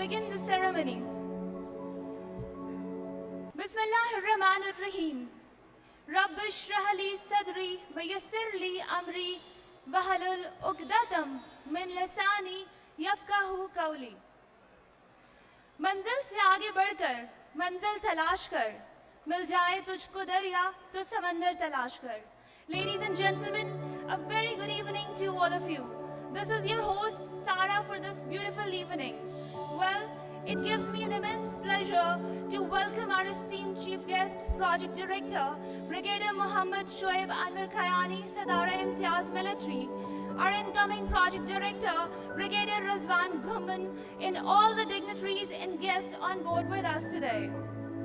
begin the ceremony. Bismillahirrahmanirrahim. Rabb ishrah li sadri wa yassir li amri wahlul uqdatam min lisani yafqahu qawli. منزل سے آگے بڑھ کر منزل تلاش کر مل جائے تجھ کو دریا تو سمندر تلاش کر. Ladies and gentlemen, a very good evening to all of you. This is your host Sara for this beautiful evening. Well, it gives me an immense pleasure to welcome our esteemed Chief Guest, Project Director, Brigadier Mohammad Shoaib Anwar Khayani, Sadara Imtiaz Military, our incoming Project Director, Brigadier Razwan Ghumman, and all the dignitaries and guests on board with us today.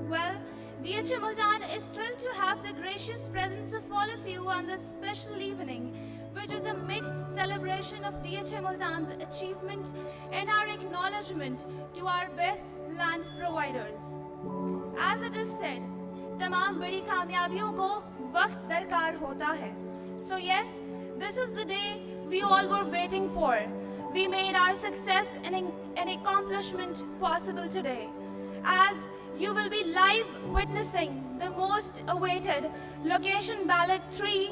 Well, DHA Multan is thrilled to have the gracious presence of all of you on this special evening, which is a mixed celebration of DHA Multan's achievement and our acknowledgement to our best land providers. As it is said, tamam badi kamyabiyon ko waqt darkar hota hai. So yes, this is the day we all were waiting for. We made our success and accomplishment possible today, as you will be live witnessing the most awaited Location Ballot 3,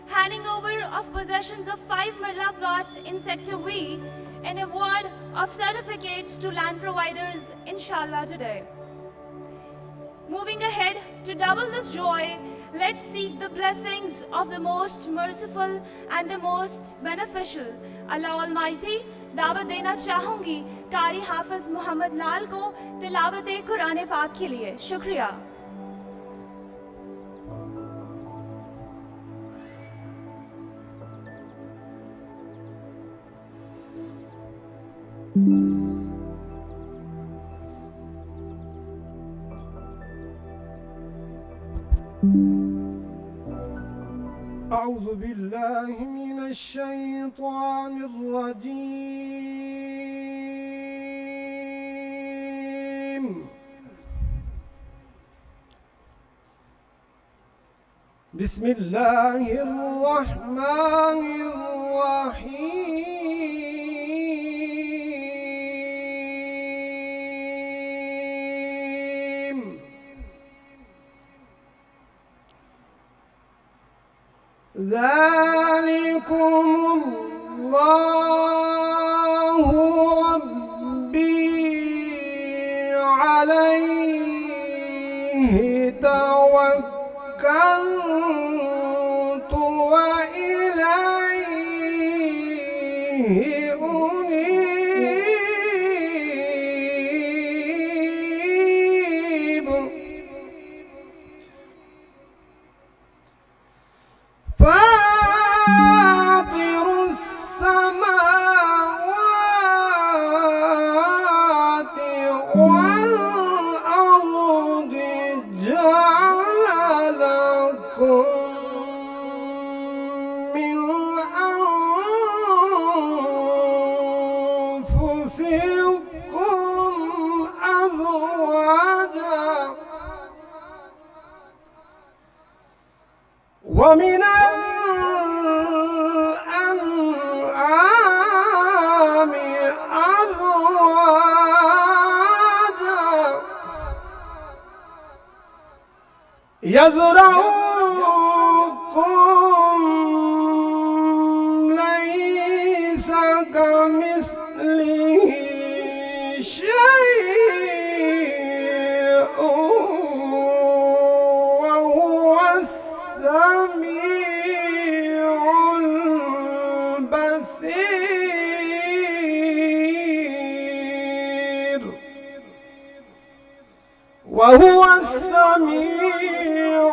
handing over of possessions of 5 Mirla plots in Sector V, and award of certificates to land providers, inshallah, today. Moving ahead, to double this joy, let's seek the blessings of the most merciful and the most beneficial, Allah Almighty. دعوت دینا چاہوں گی قاری حافظ محمد لال کو تلاوت قرآن پاک کے لیے. شکریہ. أعوذ بالله من الشيطان الرجيم. بسم الله الرحمن الرحيم. ذلكم الله ربي عليه توكلت وإليه أنيب. فاطر السماوات والأرض جعل لكم من أنفسكم أزواجا ومن الأنعام أزواجا يزرعكم ليس كمثله شيء وهو السميع البصير. وهو السميع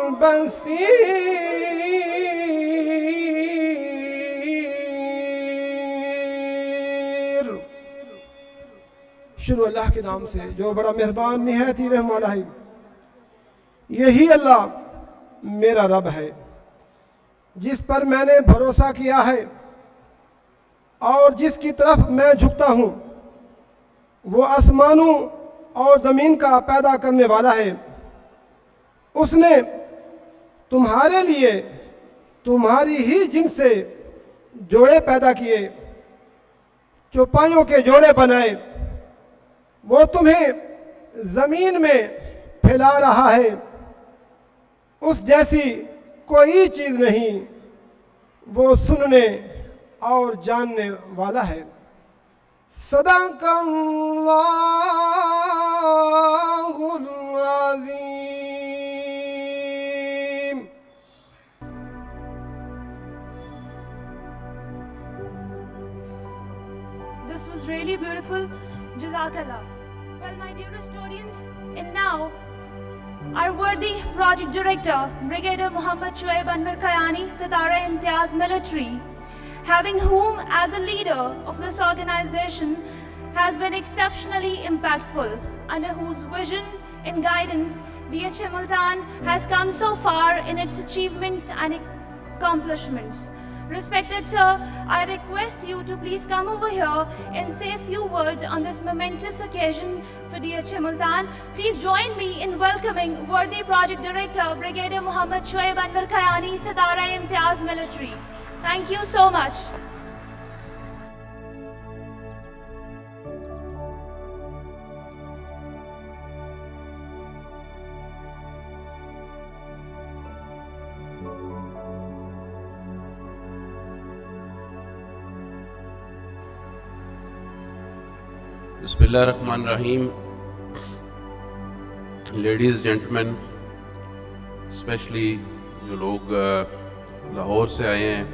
البصير. شروع اللہ کے نام سے جو بڑا مہربان نہایت ہی رحم والا ہے. یہی اللہ میرا رب ہے جس پر میں نے بھروسہ کیا ہے اور جس کی طرف میں جھکتا ہوں. وہ آسمانوں اور زمین کا پیدا کرنے والا ہے. اس نے تمہارے لیے تمہاری ہی جن سے جوڑے پیدا کیے. चौपाइयों के जोड़े बनाए, वो तुम्हें जमीन में फैला रहा है, उस जैसी कोई चीज नहीं, वो सुनने और जानने वाला है। सदाकल्लाहुल अज़ीम। This was really beautiful. Jazakallah. Well, my dearest audience, and now our worthy project director, Brigadier Muhammad Shoaib Anwar Kayani, Sitara-e-Imtiaz Military, having whom as a leader of this organization has been exceptionally impactful, under whose vision and guidance DHA Multan has come so far in its achievements and accomplishments. Respected sir, I request you to please come over here and say a few words on this momentous occasion for DHA Multan. Please join me in welcoming worthy Project Director Brigadier Muhammad Shoaib Anwar Kayani, Sitara-e-Imtiaz Military. Thank you so much. बिस्मिल्लाहिर्रहमानिर्रहीम। Ladies gentleman, specially जो लोग लाहौर से आए हैं,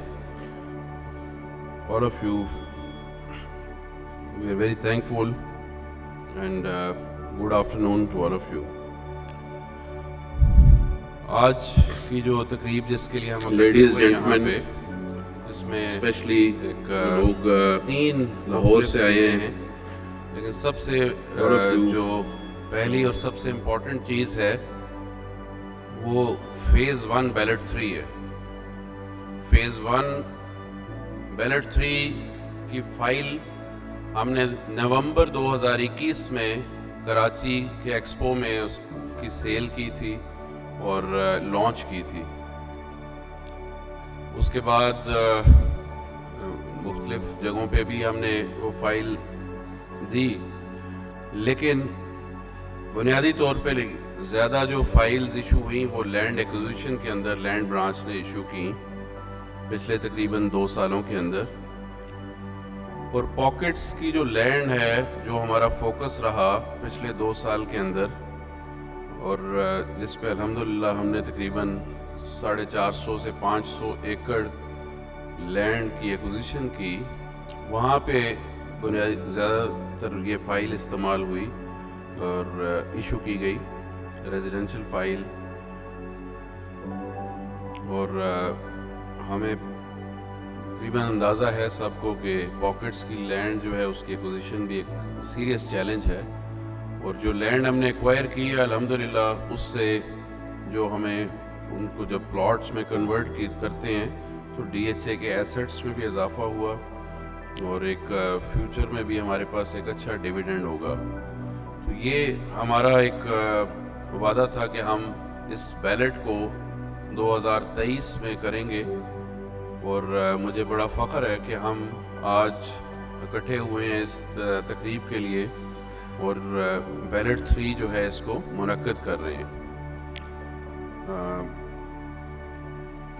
all of you, we are very thankful and good afternoon to all of you. आज की जो तकरीब जिसके लिए हम लेडीज़ जेंटलमैन इसमें स्पेशली एक लोग 3 लाहौर से आए हैं, लेकिन सबसे जो पहली और सबसे इम्पोर्टेंट चीज़ है वो फेज़ 1 बैलेट 3 है। फेज़ 1 बैलेट 3 की फाइल हमने नवंबर 2021 में कराची के एक्सपो में उसकी सेल की थी और लॉन्च की थी। उसके बाद मुख्तलिफ जगहों पे भी हमने वो फाइल दी, लेकिन बुनियादी तौर पे ज़्यादा जो फाइल्स इशू हुई वो लैंड एक्विजिशन के अंदर लैंड ब्रांच ने इशू की पिछले तकरीबन 2 सालों के अंदर। और पॉकेट्स की जो लैंड है जो हमारा फोकस रहा पिछले 2 साल के अंदर, और जिस पे अल्हम्दुलिल्लाह हमने तकरीबन 450 से 500 एकड़ लैंड की एक्विजिशन की, वहाँ पे बुनियादी ज़्यादातर ये फ़ाइल इस्तेमाल हुई और इशू की गई, रेजिडेंशियल फ़ाइल। और हमें तकरीबन अंदाज़ा है सबको कि पॉकेट्स की लैंड जो है उसकी एक्विजिशन भी एक सीरियस चैलेंज है। और जो लैंड हमने एक्वायर की है अल्हम्दुलिल्लाह, उससे जो हमें उनको जब प्लॉट्स में कन्वर्ट करते हैं तो DHA के एसेट्स में भी इजाफा हुआ और एक फ्यूचर में भी हमारे पास एक अच्छा डिविडेंड होगा। तो ये हमारा एक वादा था कि हम इस बैलेट को 2023 में करेंगे, और मुझे बड़ा फ़ख्र है कि हम आज इकट्ठे हुए हैं इस तकरीब के लिए और बैलेट 3 जो है इसको मुनक्किद कर रहे हैं।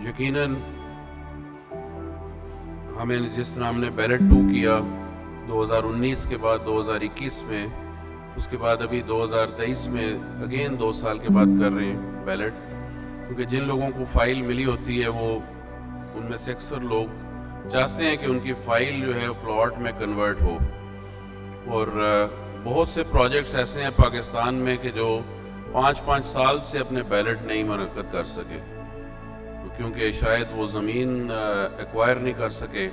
यकीनन हमें जिस तरह हमने बैलेट 2 किया 2019 के बाद 2021 में, उसके बाद अभी 2023 में अगेन 2 साल के बाद कर रहे हैं बैलेट, क्योंकि जिन लोगों को फ़ाइल मिली होती है वो उनमें से अक्सर लोग चाहते हैं कि उनकी फ़ाइल जो है प्लॉट में कन्वर्ट हो। और बहुत से प्रोजेक्ट्स ऐसे हैं पाकिस्तान में कि जो 5-5 साल से अपने बैलेट नहीं मुनक्किद कर सके, क्योंकि शायद वो ज़मीन एक्वायर नहीं कर सके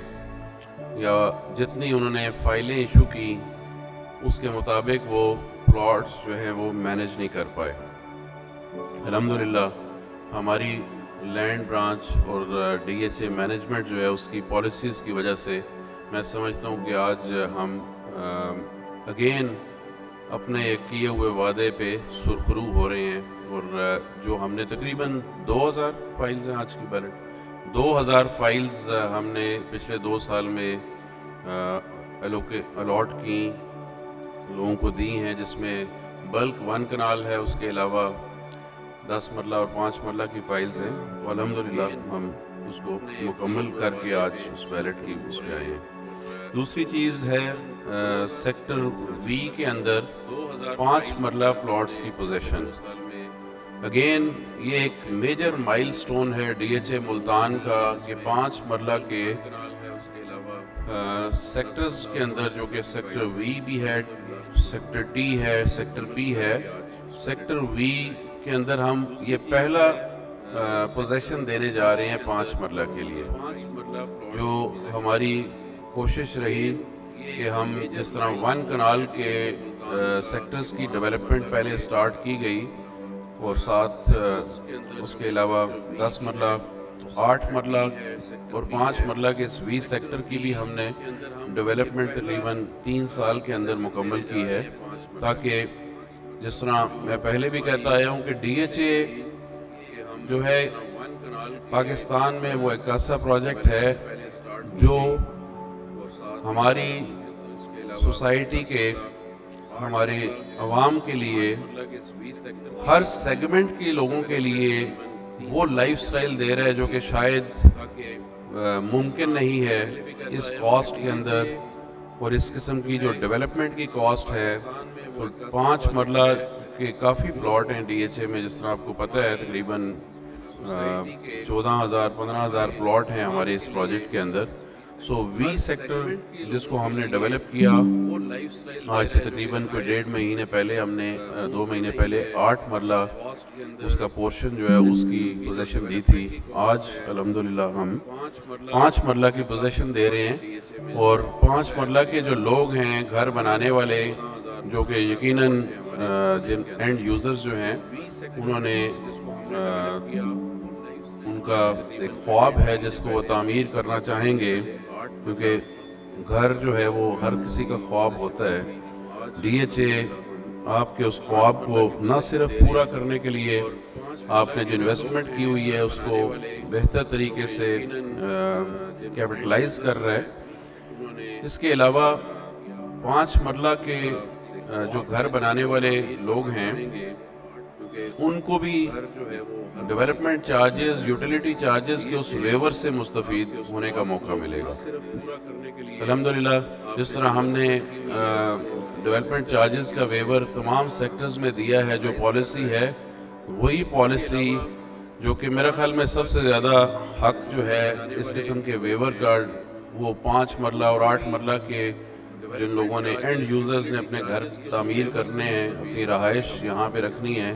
या जितनी उन्होंने फ़ाइलें इशू की उसके मुताबिक वो प्लॉट्स जो हैं वो मैनेज नहीं कर पाए। अल्हम्दुलिल्लाह हमारी लैंड ब्रांच और DHA मैनेजमेंट जो है उसकी पॉलिसीज़ की वजह से मैं समझता हूँ कि आज हम अगेन अपने किए हुए वादे पे सुरखरू हो रहे हैं। और जो हमने तकरीबन 2000 फाइल्स हैं आज की बैलेट, 2000 फाइल्स हमने पिछले 2 साल में الاٹ کی لوگوں کو دی ہیں، جس میں بلک 1 کنال ہے، اس کے علاوہ 10 مرلہ اور 5 مرلہ کی فائلز ہیں، تو الحمدللہ ہم اس کو مکمل کر کے آج اس بیلٹ کی اس پہ آئے ہیں۔ دوسری چیز ہے سیکٹر وی کے اندر 5 مرلہ پلاٹس کی پوزیشن۔ اگین یہ ایک میجر مائل سٹون ہے ڈی ایچ اے ملتان کا کہ 5 مرلہ کے سیکٹرز کے اندر، جو کہ سیکٹر وی بھی ہے، سیکٹر ٹی ہے، سیکٹر پی ہے۔ سیکٹر وی کے اندر ہم یہ پہلا پوزیشن دینے جا رہے ہیں 5 مرلہ کے لیے، جو ہماری کوشش رہی کہ ہم جس طرح 1 کنال کے سیکٹرز کی ڈیولپمنٹ پہلے سٹارٹ کی گئی، اور ساتھ اس کے علاوہ 10 مرلہ، 8 مرلہ اور 5 مرلہ کے اس وی سیکٹر کی بھی ہم نے ڈیولپمنٹ تقریباً 3 سال کے اندر مکمل کی ہے، تاکہ جس طرح میں پہلے بھی کہتا آیا ہوں کہ ڈی ایچ اے جو ہے پاکستان میں وہ ایک ایسا پروجیکٹ ہے جو ہماری سوسائٹی کے، ہمارے عوام کے لیے، ہر سیگمنٹ کے لوگوں کے لیے وہ لائف سٹائل دے رہا ہے جو کہ شاید ممکن نہیں ہے اس کاسٹ کے اندر، اور اس قسم کی جو ڈیولپمنٹ کی کاسٹ ہے۔ تو 5 مرلہ کے کافی پلاٹ ہیں ڈی ایچ اے میں، جس طرح آپ کو پتہ ہے تقریباً 14,000-15,000 پلاٹ ہیں ہمارے اس پروجیکٹ کے اندر۔ سو وی سیکٹر جس کو ہم نے ڈیولپ کیا آج سے تقریباً کوئی 1.5 مہینے پہلے، ہم نے 2 مہینے پہلے 8 مرلہ اس کا پورشن جو ہے اس کی پوزیشن دی تھی۔ آج الحمدللہ ہم 5 مرلہ کی پوزیشن دے رہے ہیں، اور 5 مرلہ کے جو لوگ ہیں گھر بنانے والے، جو کہ یقیناً جن اینڈ یوزرز جو ہیں، انہوں نے ان کا ایک خواب ہے جس کو وہ تعمیر کرنا چاہیں گے، کیونکہ گھر جو ہے وہ ہر کسی کا خواب ہوتا ہے۔ ڈی ایچ اے آپ کے اس خواب کو نہ صرف پورا کرنے کے لیے آپ نے جو انویسٹمنٹ کی ہوئی ہے اس کو بہتر طریقے سے کیپٹلائز کر رہا ہے، اس کے علاوہ 5 مرلہ کے جو گھر بنانے والے لوگ ہیں ان کو بھی ڈیولپمنٹ چارجز، یوٹیلیٹی چارجز کے اس ویور سے مستفید ہونے کا موقع ملے گا۔ الحمدللہ جس طرح ہم نے ڈیولپمنٹ چارجز کا ویور تمام سیکٹرز میں دیا ہے، جو پالیسی ہے وہی پالیسی جو کہ میرا خیال میں سب سے زیادہ حق جو ہے اس قسم کے ویور کا، وہ 5 مرلہ اور 8 مرلہ کے جن لوگوں نے اینڈ یوزرز نے اپنے گھر تعمیر کرنے ہیں، اپنی رہائش یہاں پہ رکھنی ہے،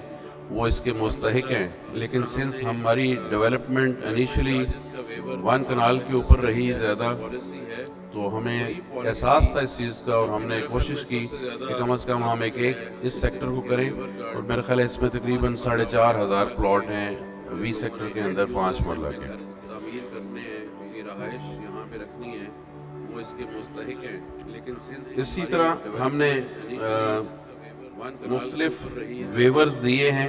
وہ اس کے مستحق ہیں۔ لیکن سنس ہماری ڈیولپمنٹ انیشلی 1 کنال کے اوپر رہی زیادہ، تو ہمیں احساس تھا اس چیز کا، اور ہم نے کوشش کی کہ کم از کم ہم ایک اس سیکٹر کو کریں، اور میرے خیال ہے اس میں تقریباً 4,500 پلاٹ ہیں وی سیکٹر کے اندر 5 مرلہ کے۔ تعمیر کرنے ہیں، اپنی رہائش یہاں پہ رکھنی ہے، وہ اس کے مستحق ہیں۔ لیکن اسی طرح ہم نے مختلف ویورز دیے ہیں،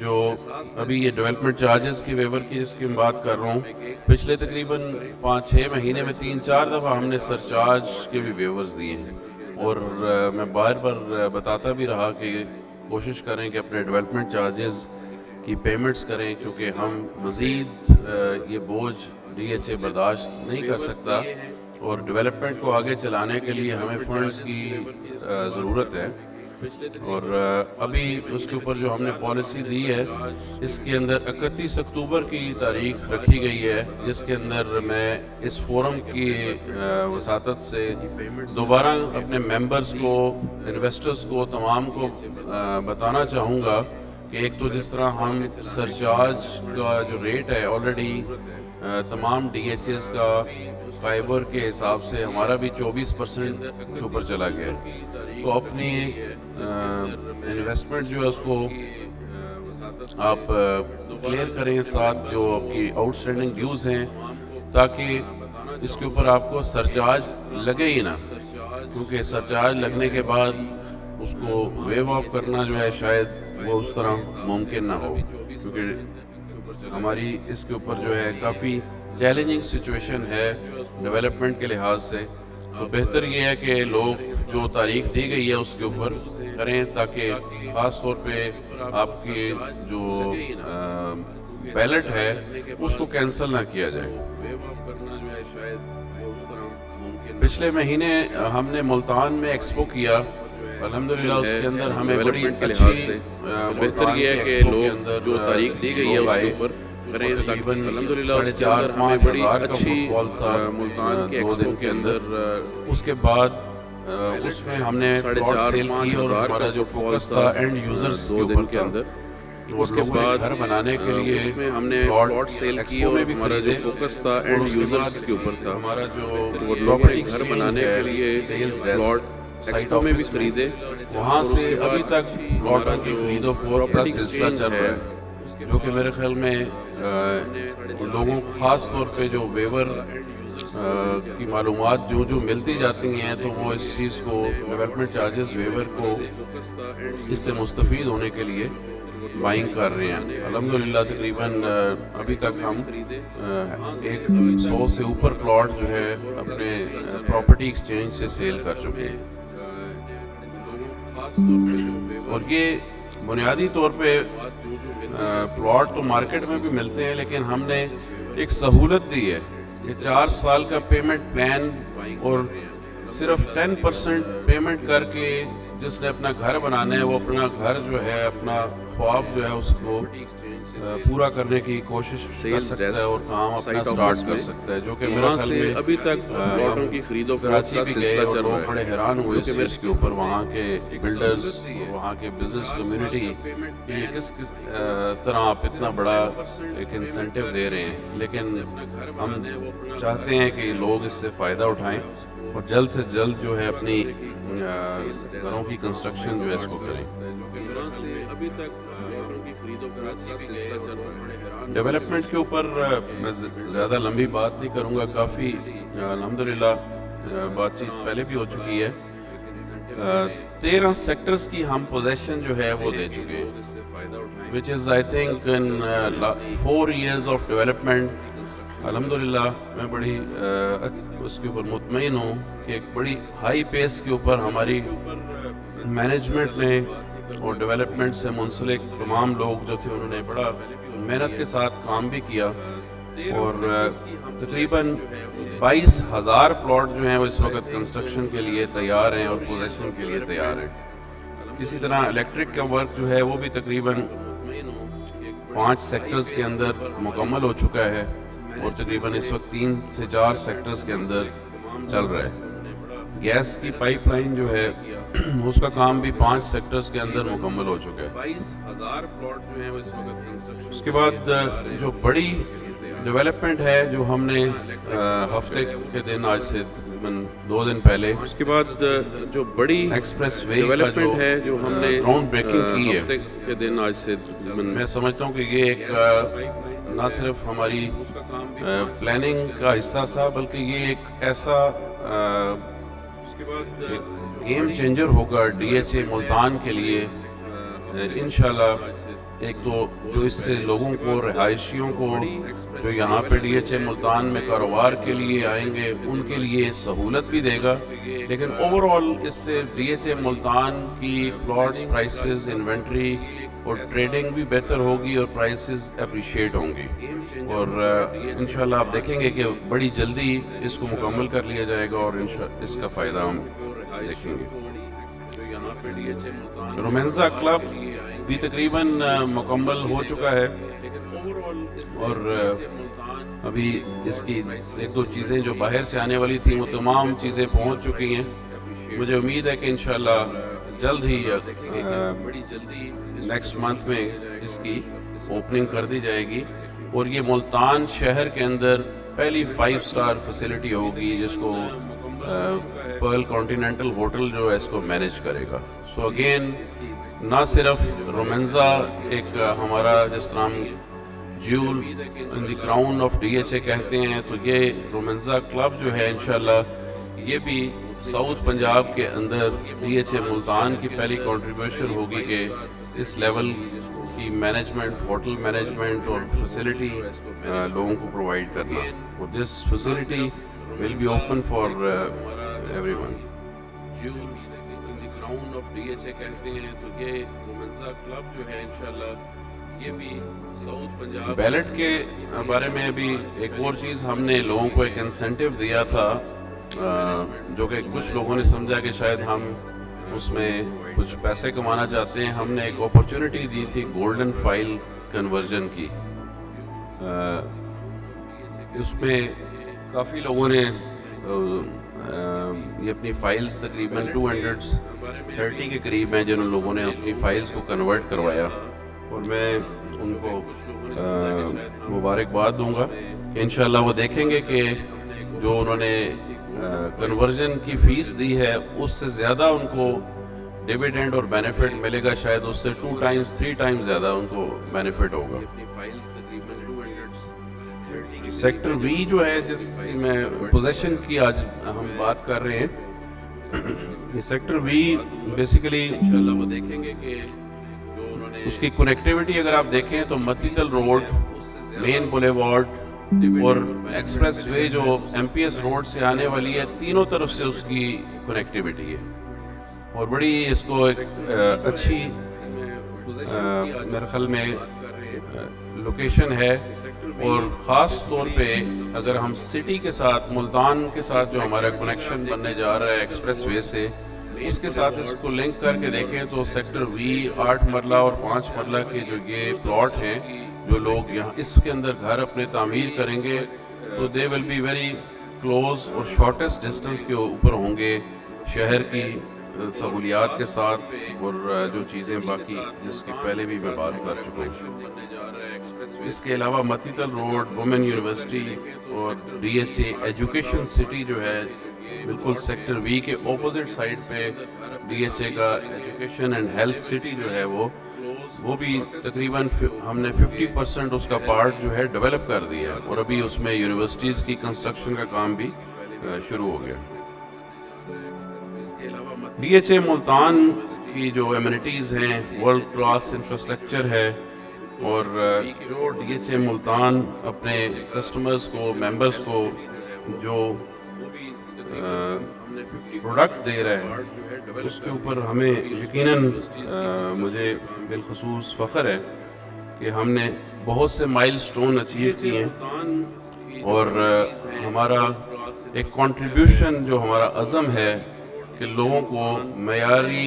جو ابھی یہ ڈیولپمنٹ چارجز کے ویور کی جس کی میں بات کر رہا ہوں، پچھلے تقریباً 5-6 مہینے میں 3-4 دفعہ ہم نے سرچارج کے بھی ویورز دیے ہیں، اور میں بار بار بتاتا بھی رہا کہ کوشش کریں کہ اپنے ڈیولپمنٹ چارجز کی پیمنٹس کریں، کیونکہ ہم مزید یہ بوجھ ڈی ایچ اے برداشت نہیں کر سکتا، اور ڈیولپمنٹ کو آگے چلانے کے لیے ہمیں فنڈز کی ضرورت ہے۔ اور ابھی اس کے اوپر جو ہم نے پالیسی دی ہے، اس کے اندر 31 اکتوبر کی تاریخ رکھی گئی ہے، جس کے اندر میں اس فورم کی وساطت سے دوبارہ اپنے ممبرز کو، انویسٹرز کو، تمام کو بتانا چاہوں گا کہ ایک تو جس طرح ہم سرچارج کا جو ریٹ ہے آلریڈی تمام ڈی ایچ ایز کا فائبر کے حساب سے ہمارا بھی 24% کے اوپر چلا گیا ہے، تو اپنی انویسٹمنٹ جو ہے اس کو آپ کلیئر کریں، ساتھ جو آپ کی آؤٹ اسٹینڈنگ ڈیوز ہیں، تاکہ اس کے اوپر آپ کو سرچارج لگے ہی نہ، کیونکہ سرچارج لگنے کے بعد اس کو ویو آف کرنا جو ہے شاید وہ اس طرح ممکن نہ ہو، کیونکہ ہماری اس کے اوپر جو ہے کافی چیلنجنگ سچویشن ہے ڈیولپمنٹ کے لحاظ سے۔ تو بہتر یہ ہے کہ لوگ جو تاریخ دی گئی ہے اس کے اوپر کریں تاکہ خاص طور پہ آپ کی جو بیلٹ ہے اس کو کینسل نہ کیا جائے. پچھلے مہینے ہم نے ملتان میں ایکسپو کیا, الحمدللہ اس کے اندر ہمیں بڑی اچھی بہتر یہ ہے کہ لوگ جو تاریخ دی گئی ہے اس کے اوپر کریں تقریباً الحمدللہ اس کے اندر ہمیں بڑی اچھی ملتان کے ایکسپو کے اندر. اس کے بعد اس میں ہم نے پلاٹ سیل کی اور ہمارا جو فوکس تھا اینڈ یوزرز کے اوپر کے اندر. اس کے بعد گھر بنانے کے لیے اس میں ہم نے پلاٹ سیل کی اور ہمارا جو فوکس تھا اینڈ یوزرز کے اوپر تھا. ہمارا جو پراپرٹی گھر بنانے کے لیے پلاٹ ایکسپو میں بھی خریدے, وہاں سے ابھی تک پلاٹوں کی خرید و فروخت کا سلسلہ چل رہا ہے جو کہ میرے خیال میں لوگوں کو خاص طور پہ جو ویور کی معلومات جو ملتی جاتی ہیں تو وہ اس چیز کو ڈیولپمنٹ چارجز ویور کو اس سے مستفید ہونے کے لیے بائنگ کر رہے ہیں. الحمدللہ تقریباً ابھی تک ہم 100 سے اوپر پلاٹ جو ہے اپنے پراپرٹی ایکسچینج سے سیل کر چکے ہیں. اور یہ بنیادی طور پہ پلاٹ تو مارکیٹ میں بھی ملتے ہیں لیکن ہم نے ایک سہولت دی ہے کہ 4 سال کا پیمنٹ پلان اور صرف 10% پیمنٹ کر کے جس نے اپنا گھر بنانا ہے وہ اپنا گھر جو ہے اپنا خواب جو ہے اس کو پورا کرنے کی کوشش کر سکتا ہے اور کام اپنا سٹارٹ کر سکتا ہے. جو کہ میرے خیال میں ابھی تک پلاٹوں کی خرید و فروخت کا سلسلہ چل رہا ہے. بڑے حیران ہوئے اس کے اوپر وہاں کے بلڈرز وہاں کے بزنس کمیونٹی یہ کس طرح آپ اتنا بڑا ایک انسینٹیو دے رہے ہیں. لیکن ہم چاہتے ہیں کہ لوگ اس سے فائدہ اٹھائیں اور جلد سے جلد جو ہے اپنی گھروں کی کنسٹرکشن جو ہے اس کو کریں. ابھی تک پلاٹوں کی خرید و فروخت کا سلسلہ چل رہا ہے. ڈیولپمنٹ کے اوپر میں زیادہ لمبی بات نہیں کروں گا, کافی الحمدللہ بات چیت پہلے بھی ہو چکی ہے. 13 سیکٹرز کی ہم پوزیشن جو ہے وہ دے چکے ہیں which is I think in 4 years of development. الحمدللہ میں بڑی اس کے اوپر مطمئن ہوں کہ ایک بڑی ہائی پیس کے اوپر ہماری مینجمنٹ نے اور ڈیولپمنٹ سے منسلک تمام لوگ جو تھے انہوں نے بڑا محنت کے ساتھ کام بھی کیا اور تقریباً 22,000 پلاٹ جو ہیں وہ اس وقت کنسٹرکشن کے لیے تیار ہیں اور پوزیشن کے لیے تیار ہیں. اسی طرح الیکٹرک کا ورک جو ہے وہ بھی تقریباً 5 سیکٹرز کے اندر مکمل ہو چکا ہے اور تقریباً اس وقت 3 سے 4 سیکٹرز کے اندر چل رہا ہے. گیس کی پائپ لائن جو ہے اس کا کام بھی 5 سیکٹرز کے اندر مکمل ہو چکا ہے. 22,000 پلاٹ جو ہیں وہ اس وقت کنسٹرکشن. اس کے بعد جو بڑی ڈیولپمنٹ ہے جو ہم نے ہفتے کے دن آج سے 2 دن پہلے اس کے بعد جو بڑی ایکسپریس وے ڈیولپمنٹ ہے جو ہم نے گراؤنڈ بریکنگ کی ہے ہفتے کے دن آج سے میں سمجھتا ہوں کہ یہ ایک نہ صرف ہماری پلاننگ کا حصہ تھا بلکہ یہ ایک ایسا گیم چینجر ہوگا ڈی ایچ اے ملتان کے لیے انشاءاللہ. ایک تو جو اس سے لوگوں کو رہائشیوں کو جو یہاں پہ ڈی ایچ اے ملتان میں کاروبار کے لیے آئیں گے ان کے لیے سہولت بھی دے گا لیکن اوور آل اس سے ڈی ایچ اے ملتان کی پلاٹس پرائسز انوینٹری اور ٹریڈنگ بھی بہتر ہوگی اور پرائسز اپریشیٹ ہوں گی اور انشاءاللہ آپ دیکھیں گے کہ بڑی جلدی اس کو مکمل کر لیا جائے گا اور اس کا فائدہ ہم دیکھیں گے. رومینزا کلب بھی تقریباً مکمل ہو چکا ہے اور ابھی اس کی 1-2 چیزیں جو باہر سے آنے والی تھیں وہ تمام چیزیں پہنچ چکی ہیں. مجھے امید ہے کہ انشاءاللہ جلد ہی نیکسٹ منتھ میں اس کی اوپننگ کر دی جائے گی اور یہ ملتان شہر کے اندر پہلی 5 سٹار فیسلٹی ہوگی جس کو پرل کانٹیننٹل ہوٹل جو ہے اس کو مینیج کرے گا. سو اگین نہ صرف رومینزا ایک ہمارا جس طرح ہم jewel in the crown of D H A کہتے ہیں تو یہ رومینزا کلب جو ہے انشاءاللہ یہ بھی ساؤتھ پنجاب کے اندر ڈی ایچ اے ملتان کی پہلی کنٹریبیوشن ہوگی کہ اس لیول کی مینجمنٹ ہوٹل مینجمنٹ اور فیسلٹی لوگوں کو پرووائڈ کرنا. اور this facility will be open for everyone. Ground of DHA कहते हैं, तो ये वुमेन्स क्लब जो है इंशाल्लाह ये भी साउथ पंजाब बैलेट के बारे में अभी एक और चीज़ हमने लोगों को एक इंसेंटिव दिया था, जो कि कुछ लोगों ने समझा कि शायद हम उसमें कुछ पैसे कमाना चाहते हैं। हमने एक अपॉर्चुनिटी दी थी गोल्डन फाइल कन्वर्जन की। इसमें काफ़ी लोगों ने ये अपनी फाइल्स तकरीबन 230 के करीब हैं जिन लोगों ने अपनी फाइल्स को कन्वर्ट करवाया, और मैं उनको मुबारकबाद दूंगा कि इंशाल्लाह वो देखेंगे कि जो उन्होंने कन्वर्जन की फ़ीस दी है उससे ज़्यादा उनको डिविडेंड और बेनिफिट मिलेगा, शायद उससे 2 टाइम्स 3 टाइम्स ज़्यादा उनको बेनिफिट होगा। सेक्टर वी जो है जिसकी मैं पोजेशन की आज हम बात कर रहे हैं, ये सेक्टर वी बेसिकली इंशाल्लाह वो देखेंगे कि जो उन्होंने उसकी कनेक्टिविटी अगर आप देखें तो मतीतल रोड, मेन बुलेवार्ड और एक्सप्रेस वे जो एमपीएस रोड से आने वाली है, तीनों तरफ से उसकी कनेक्टिविटी है और बड़ी इसको एक अच्छी मेरे ख्याल में लोकेशन है। और ख़ास तौर पे अगर हम सिटी के साथ, मुल्तान के साथ जो हमारा कनेक्शन बनने जा रहा है एक्सप्रेस वे से, उसके साथ इसको लिंक करके देखें तो सेक्टर वी 8 मरला और 5 मरला के जो ये प्लॉट हैं, जो लोग यहाँ इसके अंदर घर अपने तामीर करेंगे तो they will be very close और शॉर्टेस्ट डिस्टेंस के ऊपर होंगे शहर की सहूलियात के साथ और जो चीज़ें बाकी जिसकी पहले भी मैं बात कर चुका हूँ। इसके अलावा मतीतल रोड, वुमेन यूनिवर्सिटी और डीएचए एजुकेशन सिटी जो है बिल्कुल सेक्टर वी के ऑपोजिट साइड पे डीएचए का एजुकेशन एंड हेल्थ सिटी जो है वो भी तकरीबन हमने 50% उसका पार्ट जो है डेवलप कर दिया है और अभी उसमें यूनिवर्सिटीज़ की कंस्ट्रक्शन का काम भी शुरू हो गया। डीएचए मुल्तान की जो एमिनिटीज़ हैं, वर्ल्ड क्लास इंफ्रास्ट्रक्चर है और जो डीएचए मुल्तान अपने कस्टमर्स को, मेंबर्स को जो प्रोडक्ट दे रहा है उसके ऊपर हमें यकीनन मुझे बिलखसूस फ़ख्र है कि हमने बहुत से माइलस्टोन अचीव किए हैं और हमारा एक कंट्रीब्यूशन जो हमारा अज़म है कि लोगों को मयारी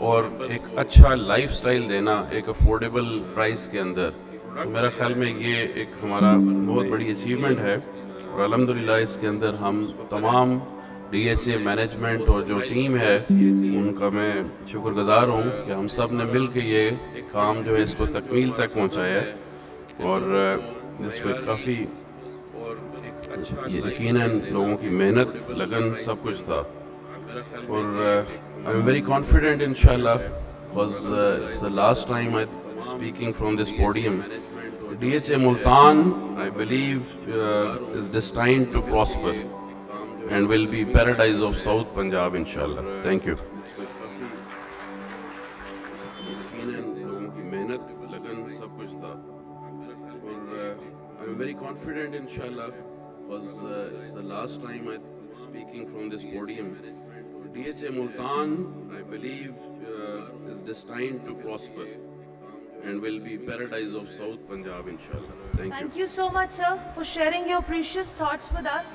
और एक अच्छा लाइफस्टाइल देना एक अफोर्डेबल प्राइस के अंदर, तो मेरा ख्याल में ये एक हमारा बहुत बड़ी अचीवमेंट है और अल्हम्दुलिल्लाह इसके अंदर हम तमाम डीएचए मैनेजमेंट और जो टीम है उनका मैं शुक्रगुजार हूँ कि हम सब ने मिल के ये काम जो है इसको तकमील तक पहुँचाया है और इसमें काफ़ी यकीनन लोगों की मेहनत, लगन, सब कुछ था और आई एम वेरी कॉन्फिडेंट इंशाल्लाह because it's the last time I speaking from this podium. DHA Multan I believe is destined to prosper and will be paradise of South Punjab inshallah. Thank you. लोगों की मेहनत, लगन, सब कुछ था और I am very confident इंशाल्लाह because it's the last time I speaking from this podium. DHA Multan, I believe, is destined to prosper and will be paradise of South Punjab, inshallah. Thank you. Thank you so much, sir, for sharing your precious thoughts with us.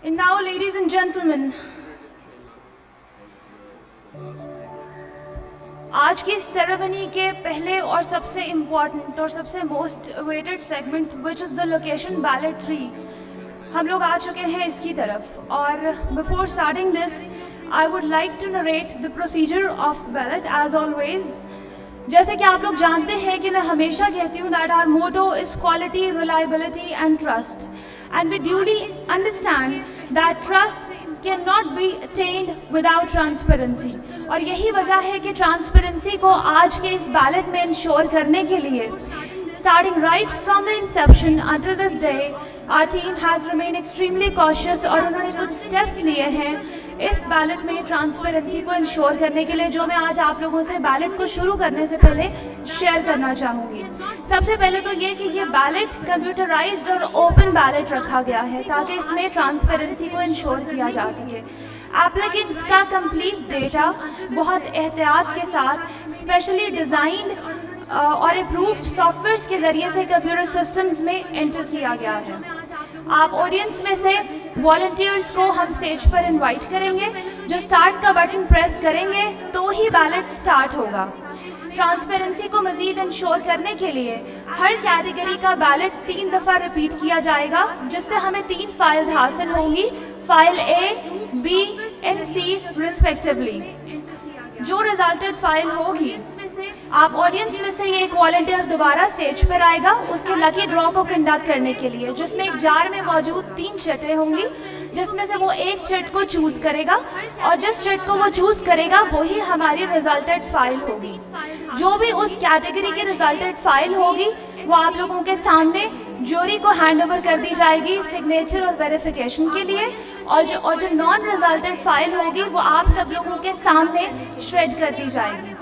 And now, ladies and gentlemen, आज की ceremony के पहले और सबसे important और सबसे most awaited segment which is the location ballot 3 हम लोग आ चुके हैं इसकी तरफ और before starting this I would like to narrate the procedure of ballot as always. जैसे कि आप लोग जानते हैं कि मैं हमेशा कहती हूँ that our motto is quality, reliability and trust and we duly understand that trust can not be attained without transparency और यही वजह है कि ट्रांसपेरेंसी को आज के इस बैलेट में इंश्योर करने के लिए starting right from the inception until this day our team has remained extremely cautious और उन्होंने कुछ steps लिए हैं इस बैलेट में ट्रांसपेरेंसी को इंश्योर करने के लिए, जो मैं आज आप लोगों से बैलेट को शुरू करने से पहले शेयर करना चाहूँगी। سب سے پہلے تو یہ کہ یہ بیلٹ کمپیوٹرائزڈ اور اوپن بیلٹ رکھا گیا ہے تاکہ اس میں ٹرانسپیرنسی کو انشور کیا جا سکے. ایپلیکنٹس کا کمپلیٹ ڈیٹا بہت احتیاط کے ساتھ اسپیشلی ڈیزائنڈ اور اپرووڈ سافٹ ویئرس کے ذریعے سے کمپیوٹر سسٹمز میں انٹر کیا گیا ہے. آپ آڈینس میں سے والنٹیئرس کو ہم اسٹیج پر انوائٹ کریں گے جو اسٹارٹ کا بٹن پریس کریں گے تو ہی بیلٹ اسٹارٹ ہوگا. ٹرانسپیرنسی کو مزید انشور کرنے کے لیے ہر کیٹیگری کا بیلٹ 3 دفعہ ریپیٹ کیا جائے گا جس سے ہمیں 3 فائلز حاصل ہوں گی, file A, B and C respectively. جو ریزلٹڈ فائل ہوگی آپ آڈینس میں سے ایک والنٹیئر دوبارہ اسٹیج پر آئے گا اس کے لکی ڈرا کو کنڈکٹ کرنے کے لیے, جس میں ایک جار میں موجود 3 چٹیں ہوں گی جس میں سے وہ ایک چٹ کو چوز کرے گا اور جس چٹ کو وہ چوز کرے گا وہی ہماری ریزلٹڈ فائل ہوگی. جو بھی اس کیٹیگری کی ریزلٹڈ فائل ہوگی وہ آپ لوگوں کے سامنے جوری کو ہینڈ اوور کر دی جائے گی سگنیچر اور ویریفیکیشن کے لیے, اور جو نان ریزلٹڈ فائل ہوگی وہ آپ سب لوگوں کے سامنے شریڈ کر دی جائے گی.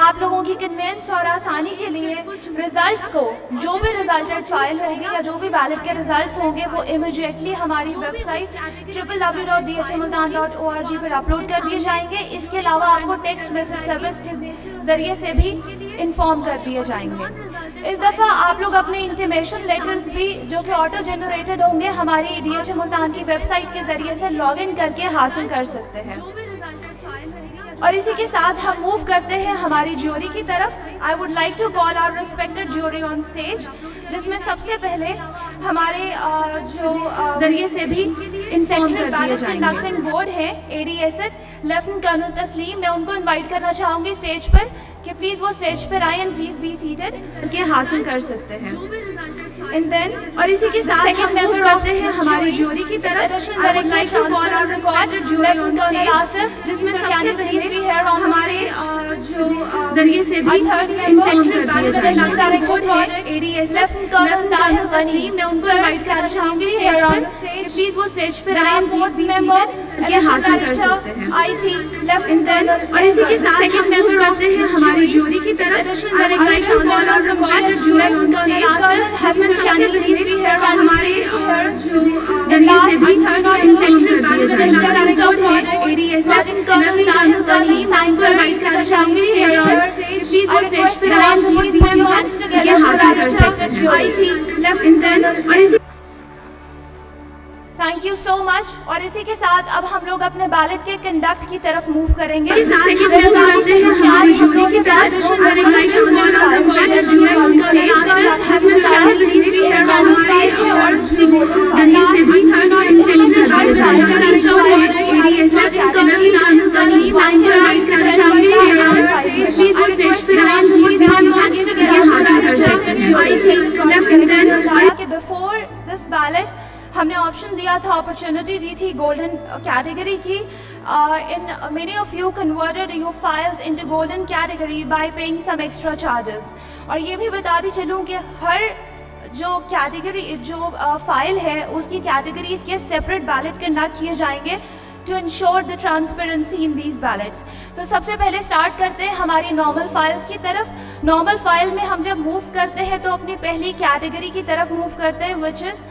آپ لوگوں کی کنوینس اور آسانی کے لیے ریزلٹس کو جو بھی ریزلٹڈ فائل ہوگی یا جو بھی بیلٹ کے ریزلٹس ہوں گے وہ امیڈیٹلی ہماری ویب سائٹ www.dhmultan.org پر اپلوڈ کر دیے جائیں گے. اس کے علاوہ آپ کو ٹیکسٹ میسج سروس کے ذریعے سے بھی انفارم کر دیے جائیں گے. اس دفعہ آپ لوگ اپنے انٹیمیشن لیٹرز بھی جو کہ آٹو جنریٹڈ ہوں گے ہماری DHM ملتان کی ویب سائٹ کے ذریعے سے لاگ ان کر کے حاصل کر سکتے ہیں. اور اسی کے ساتھ ہم موو کرتے ہیں ہماری جیوری کی طرف. I would like to call our respected jury on stage, جس میں سب سے پہلے ہمارے جو ذریعے سے بھی سینٹرل بیلٹ کنڈکٹنگ بورڈ ہے ADSN لیفٹنٹ کرنل تسلیم, میں ان کو انوائٹ کرنا چاہوں گی اسٹیج پر کہ پلیز وہ اسٹیج پر آئیں اینڈ پلیز بی سیٹڈ کہ حاصل کر سکتے ہیں. اینڈ دین اور اسی کے ساتھ ہم موو کرتے ہیں ہماری جیوری کی طرف. I would like to call our respected jury on stage, جس میں سب سے پہلے ہمارے جو ذریعے سے بھی سینٹرل بیلٹ کنڈکٹنگ بورڈ ہے ADSN لیفٹنٹ کرنل تسلیم, میں ان کو انوائٹ کرنا چاہوں گی اسٹیج پر کہ پلیز وہ اسٹیج پر آئیں بورڈ ممبر کہ حاصل کر سکتے ہیں. IT لیفٹنٹ کرنل اور اسی کے ساتھ ہم موو کرتے ہیں ہماری جیوری کی طرف. I would like to call our respected jury on stage, جس میں سب سے پہلے ہمارے جو ذریعے سے بھی سینٹرل بیلٹ کنڈکٹنگ بورڈ ہے ADSN لیفٹنٹ کرنل تسلیم, میں ان کو انوائٹ کرنا چاہوں گی اسٹیج پر کہ پلیز وہ اسٹیج پر آئیں بورڈ ممبر کہ حاصل کر سکتے ہیں. IT لیفٹنٹ کرنل اور اسی تھینک یو سو مچ. اور اسی کے ساتھ اب ہم لوگ اپنے بیلٹ کے کنڈکٹ کی طرف موو کریں گے. بفور دس بیلٹ ہم نے آپشن دیا تھا, اپرچونٹی دی تھی گولڈن کیٹیگری کی. In many of you converted your files into golden category by paying some extra charges. اور یہ بھی بتاتی چلوں کہ ہر جو کیٹیگری جو فائل ہے اس کی کیٹیگریز کے سیپریٹ بیلٹ کنڈکٹ کیے جائیں گے to ensure the transparency in these ballots. تو سب سے پہلے اسٹارٹ کرتے ہیں ہماری نارمل فائلز کی طرف. نارمل فائل میں ہم جب موو کرتے ہیں تو اپنی پہلی کیٹیگری کی طرف موو کرتے ہیں وچ از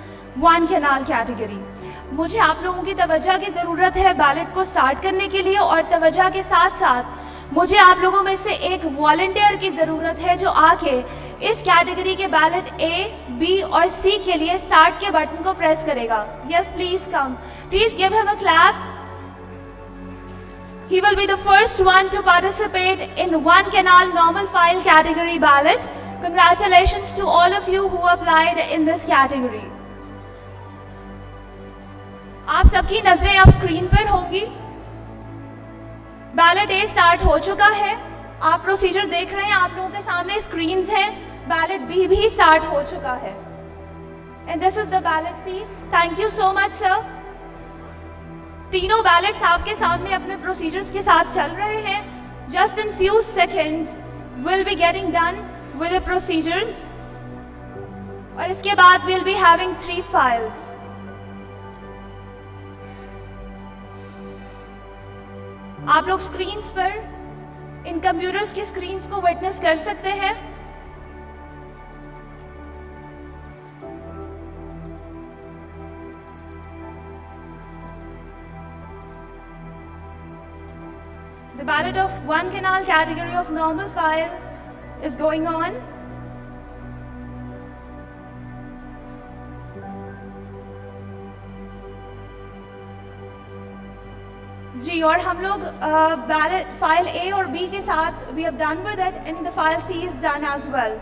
1 کینال کیٹیگری. مجھے آپ لوگوں کی توجہ کی ضرورت ہے بیلٹ کو سٹارٹ کرنے کے لیے, اور توجہ کے ساتھ ساتھ مجھے آپ لوگوں میں سے ایک والنٹیئر کی ضرورت ہے جو آ کے اس کیٹیگری کے بیلٹ A, B اور C کے لیے سٹارٹ کے بٹن کو پریس کرے گا. یس پلیز کم, پلیز گیو ہم اے کلیپ. He will be the first one to participate in 1 canal normal file category ballot. Congratulations to all of you who applied in this category. آپ سب کی نظریں اب screen پر ہوگی. Belt A start ہو چکا ہے, آپ procedure دیکھ رہے ہیں, آپ لوگوں کے سامنے اسکرینز ہیں. بیلٹ B بھی سٹارٹ ہو چکا ہے. And this is the ballot C. Thank you so much sir. تینوں بیلٹس آپ کے سامنے اپنے پروسیجرز کے ساتھ چل رہے ہیں. Just in few seconds we'll be getting done with the procedures. اور اس کے بعد we'll be having 3 files. آپ لوگ اسکرینس پر ان کمپیوٹرز کی اسکرینس کو وٹنس کر سکتے ہیں. The ballot of one canal category of normal file is going on. जी, और हम लोग बैलेट फाइल A और B के साथ we have done with it and the file C is done as well.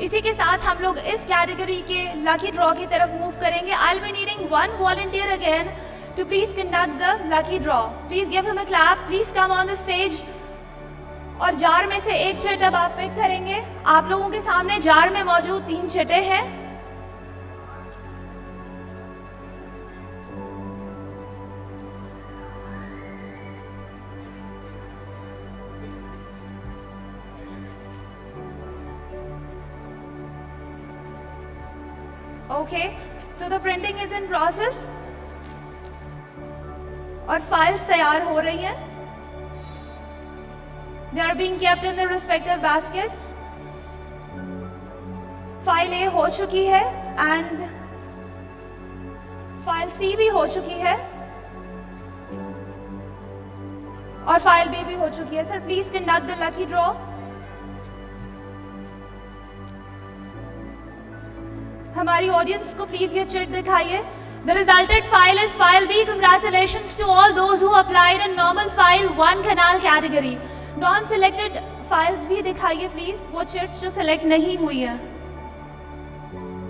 इसी के साथ हम लोग इस कैटेगरी के लकी ड्रॉ की तरफ मूव करेंगे. I'll be needing one volunteer again to please conduct the lucky draw. Please give him a clap. Please come on the stage. और जार में से एक चिट अब आप पिक करेंगे. आप लोगों के सामने जार में मौजूद 3 चिटें हैं. Okay, so the printing is in process. और फाइल्स तैयार हो रही हैं. They are being kept in their respective baskets. File A हो चुकी है and फाइल C भी हो चुकी है और फाइल B भी हो चुकी है. Sir, please conduct the lucky draw. हमारी ऑडियंस को प्लीज ये चिट दिखाइए. The resulted file is file B. Congratulations to all those who applied in normal file 1 canal category. Non-selected files भी दिखाइए प्लीज, वो चिट्स जो सिलेक्ट नहीं हुई है.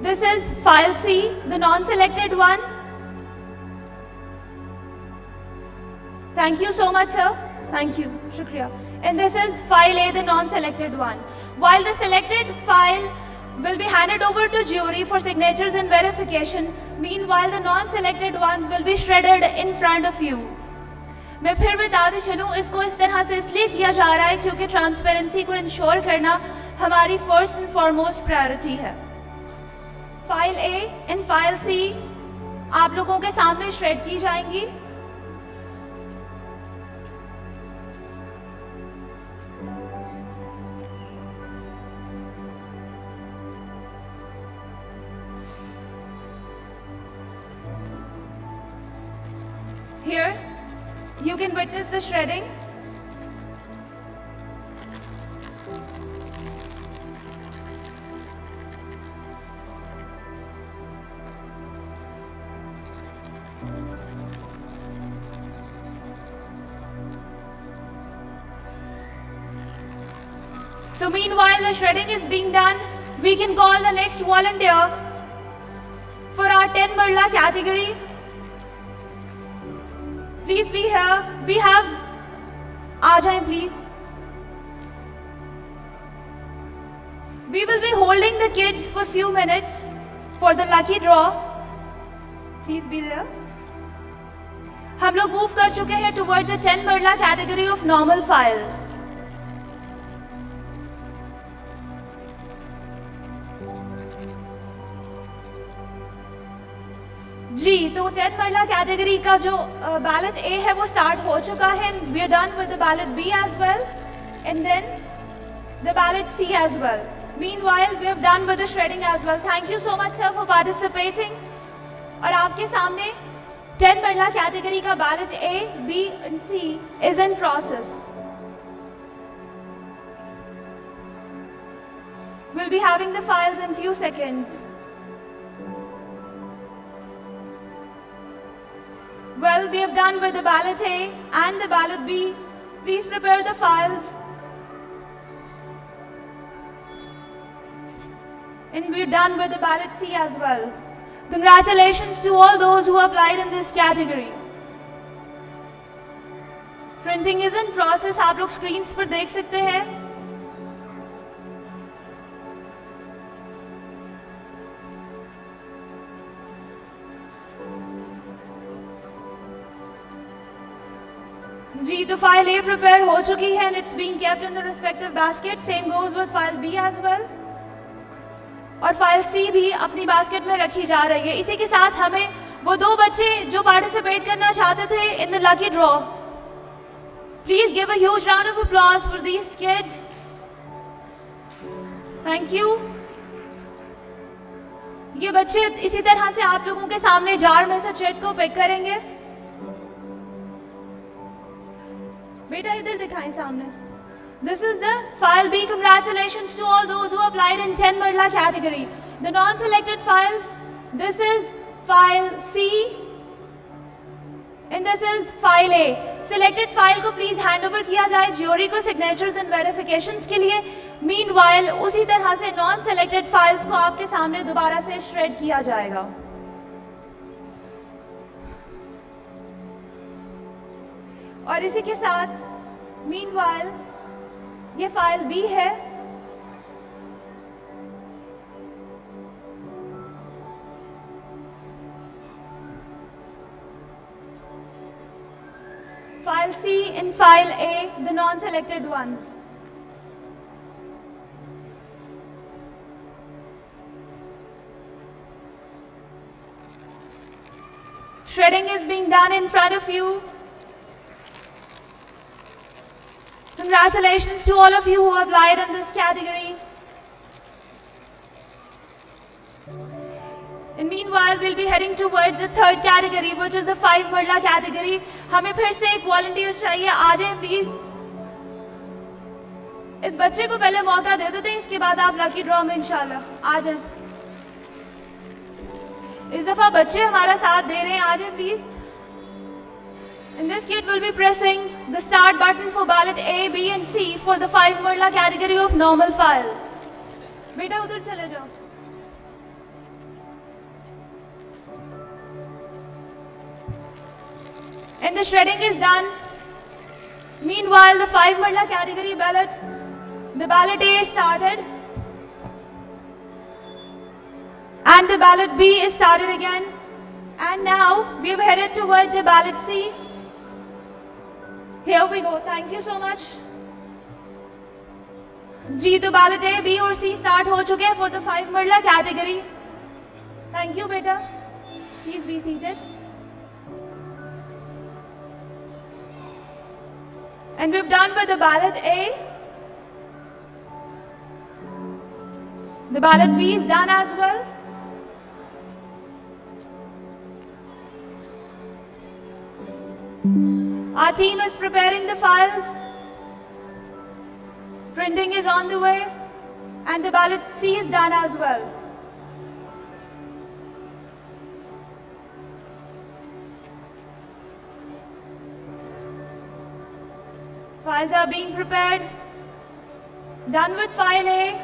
This is file C, the non-selected one. Thank you so much, sir. Thank you. Shukriya. And this is file A, the non-selected one. While the selected file will be handed over to jury for signatures and verification, meanwhile the non-selected ones will be shredded in front of you. मैं फिर बताते चलूँ, इसको इस तरह से इसलिए किया जा रहा है क्योंकि ट्रांसपेरेंसी को इंश्योर करना हमारी फर्स्ट एंड फॉरमोस्ट प्रायोरिटी है. File A and file C आप लोगों के सामने श्रेड की जाएंगी. Here, you can witness the shredding. So meanwhile the shredding is being done, we can call the next volunteer for our 10 Marla category. Please be here. We have, आ जाएं please. We will be holding the kids for few minutes for the lucky draw. Please be there. हम लोग move कर चुके हैं towards the 10 Marla category of normal file. जी, तो 10 मरला category का जो बैलेट A है वो स्टार्ट हो चुका है. We are done with the ballot B as well and then the ballot C as well. Meanwhile, we have done with the shredding as well. Thank you so much sir for participating. और आपके सामने 10 मरला category का ballot A, B and C is in process. We'll be having the files in few seconds. Well, we have done with the ballot A and the ballot B. Please prepare the files. And we're done with the ballot C as well. Congratulations to all those who applied in this category. Printing is in process. आप लोग screens पर देख सकते हैं. जी, तो file A prepare हो चुकी है and it's being kept in the respective basket. Same goes with file B as well. और फाइल C भी अपनी बास्केट में रखी जा रही है. इसी के साथ हमें वो 2 बच्चे जो पार्टिसिपेट करना चाहते थे in the lucky draw, please give a huge round of applause for these kids. Thank you. ये बच्चे इसी तरह से आप लोगों के सामने जार में से चिट को पिक करेंगे. बेटा इधर दिखाएं सामने. This is the file B. Congratulations to all those who applied in 10 Marla category. The non-selected files, this is file C and this is file A. Selected file को please hand over किया जाए jury को signatures and verifications के लिए. Meanwhile उसी तरह से non-selected files को आपके सामने दोबारा से shred किया जाएगा. और इसी के साथ meanwhile ये फाइल B है. File C and file A, the non-selected ones. Shredding is being done in front of you. Congratulations to all of you who applied in this category. And meanwhile, we'll be heading towards the third category, which is the 5 Marla category. हमें फिर से एक volunteer चाहिए, आ जाएं please. इस बच्चे को पहले मौका दे देते हैं, इसके बाद आप लकी ड्रॉ में इंशाल्लाह आ जाएं. इस दफा बच्चे हमारा साथ दे रहे हैं, आ जाएं please. And this kid will be pressing the start button for ballot A, B and C for the 5 Marla category of normal file. बेटा उधर चले जाओ. And the shredding is done. Meanwhile, the 5 Marla category ballot, the ballot A is started. And the ballot B is started again. And now we have headed towards the ballot C. Here we go. Thank you so much. जी तो ballot A, B और C start हो चुके हैं for the 5 Marla category. Thank you बेटा. Please be seated. And we've done with the ballot A. The ballot B is done as well. Our team is preparing the files. Printing is on the way. And the ballot C is done as well. Files are being prepared. Done with file A.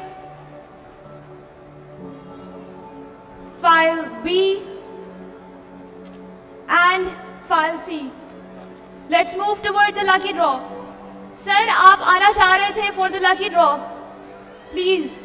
File B. And file C. Let's move towards the lucky draw. Sir, आप आना चाह रहे थे for the lucky draw. Please.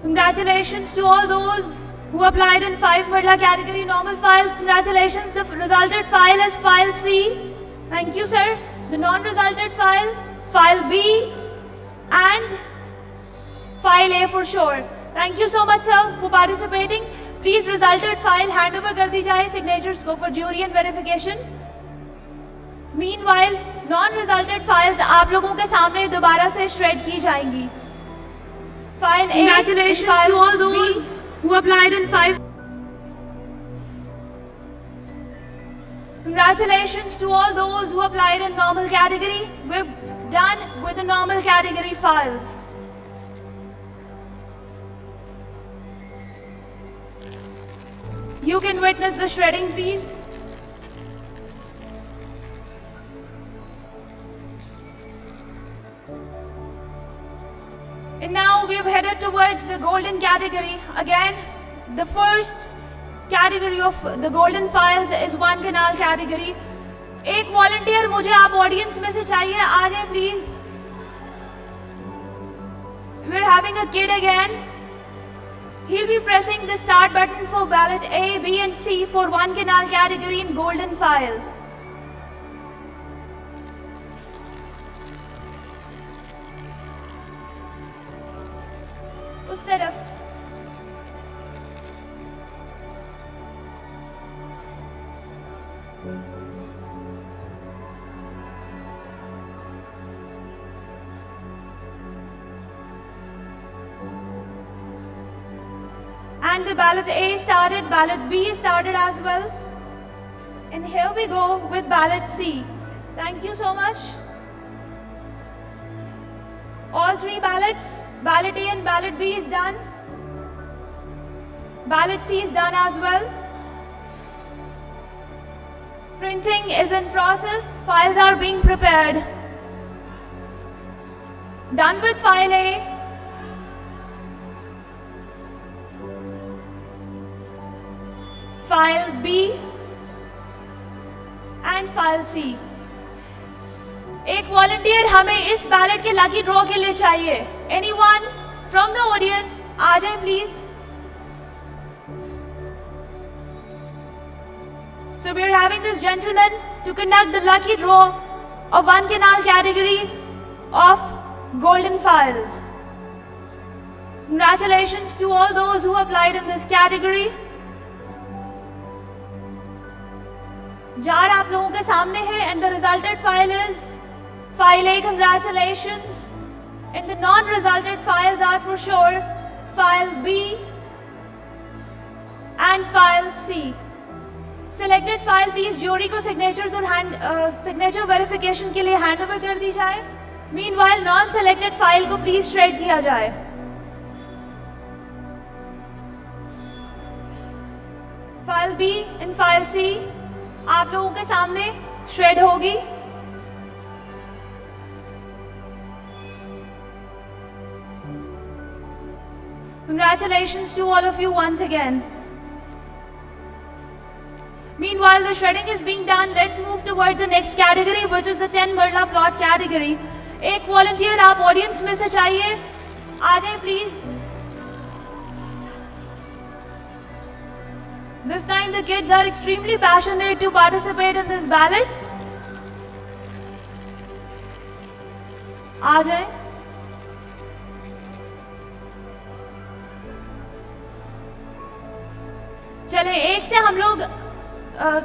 Congratulations to all those who applied in 5 Marla category normal file. Congratulations, the resulted file is file C. Thank you, sir. The non-resulted file, file B and file A for sure. Thank you so much, sir, for participating. Please resulted file hand over कर दी जाए signatures को for jury and verification. Meanwhile, non-resulted files आप लोगों के सामने दोबारा से shred की जाएंगी. File A. Congratulations to all those who applied in 5. Congratulations to all those who applied in normal category. We've done with the normal category files. You can witness the shredding, please. And now we have headed towards the golden category. Again, the first category of the golden files is one canal category. एक volunteer मुझे आप audience में से चाहिए, आ जाए please. We're having a kid again. He'll be pressing the start button for ballot A, B and C for one canal category in golden file. उस तरफ And the ballot A started, ballot B started as well. And here we go with ballot C. Thank you so much. All three ballots, ballot A and ballot B is done. Ballot C is done as well. Printing is in process. Files are being prepared. Done with file A. File B and file C. एक volunteer हमें इस ballot के lucky draw के लिए चाहिए. Anyone from the audience, आ जाए please. So we are having this gentleman to conduct the lucky draw of one canal category of golden files. Congratulations to all those who applied in this category. Jar आप लोगों के सामने है and the resulted file is file A. Congratulations. And the non-resulted files are for sure file B and file C. Selected file please jury को signatures और signature verification के लिए hand over कर दी जाए. Meanwhile non-selected file को please shred किया जाए. File B and file C आप लोगों के सामने श्रेड होगी. Congratulations to all of you once again. Meanwhile, the shredding is being done. Let's move towards the next category, which is the 10 Marla plot category. एक volunteer आप audience में से चाहिए, आ जाए please. This time the kids are extremely passionate to participate in this ballot. आ जाए. चले एक से हम लोग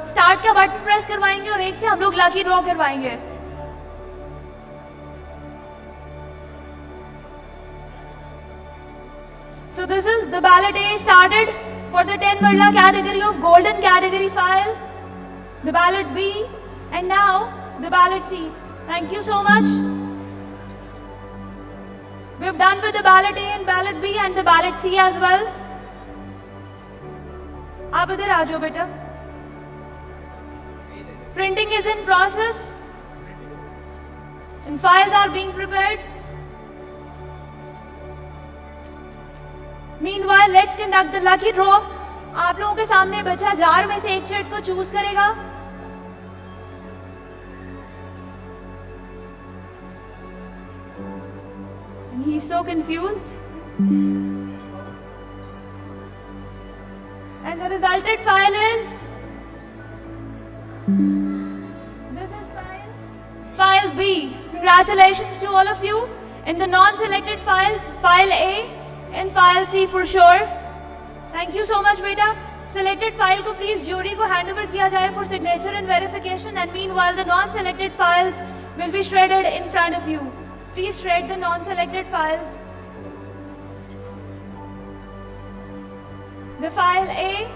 स्टार्ट का बटन प्रेस करवाएंगे और एक से हम लोग लकी ड्रॉ करवाएंगे. So this is the ballot A started for the 10 Marla category of golden category file, the ballot B and now the ballot C. Thank you so much. We've done with the ballot A and ballot B and the ballot C as well. आप इधर आ जाओ बेटा. Printing is in process and files are being prepared. Meanwhile, let's conduct the lucky draw. आप लोगों के सामने बच्चा jar में से एक शेड को चूज करेगा. And he's so confused. And the resulted file is this is file B. Congratulations to all of you. In the non-selected files, file A and file C for sure. Thank you so much beta. Selected file को please jury को hand over किया जाए for signature and verification. And meanwhile the non-selected files will be shredded in front of you. Please shred the non-selected files. The file A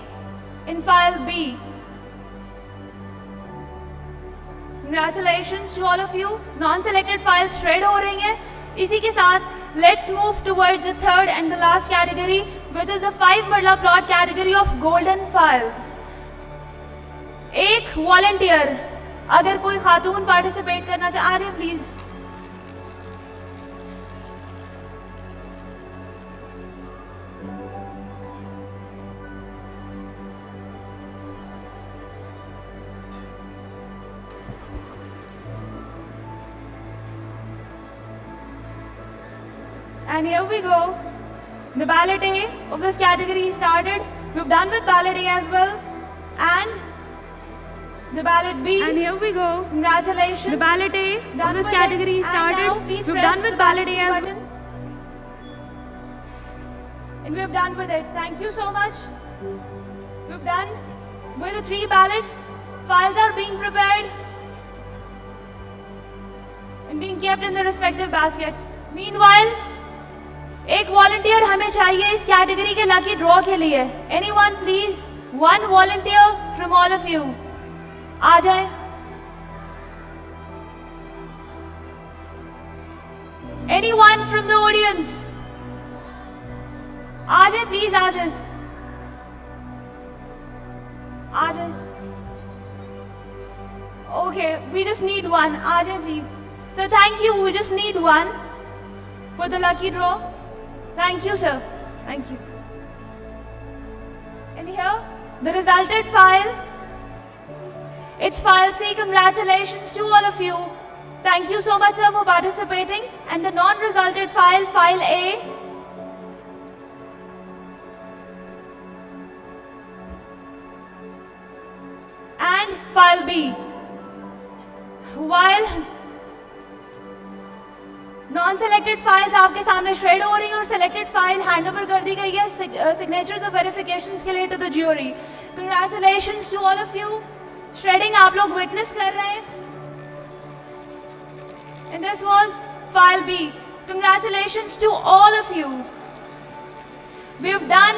and file B. Congratulations to all of you. Non-selected files shred हो रही हैं. इसी के साथ let's move towards the third and the last category, which is the 5 Marla plot category of golden files. एक volunteer अगर कोई खातून participate करना चाहे, आ रहे please. And here we go. The ballot A of this category started. We've done with ballot A as well. And the ballot B. And here we go. Congratulations. The ballot A of this category started. We've done with ballot A as well. And we've done with it. Thank you so much. We've done with the 3 ballots. Files are being prepared and being kept in the respective baskets. Meanwhile, एक volunteer हमें चाहिए इस category के lucky draw के लिए. Anyone please? One volunteer from all of you. आ जाए. Anyone from the audience? आ जाए please, आ जाए. आ जाए. Okay, we just need one. आ जाए please. So thank you. We just need one for the lucky draw. Thank you, sir. Thank you. And here, the resulted file. It's file C. Congratulations to all of you. Thank you so much, sir, for participating. And the non-resulted file, file A. And file B. While non-selected files आपके सामने shred हो रही हैं और selected file hand over कर दी गई है signatures और verifications के लिए to the jury. Congratulations to all of you. Shredding आप लोग witness कर रहे हैं. And this was file B. Congratulations to all of you. We've done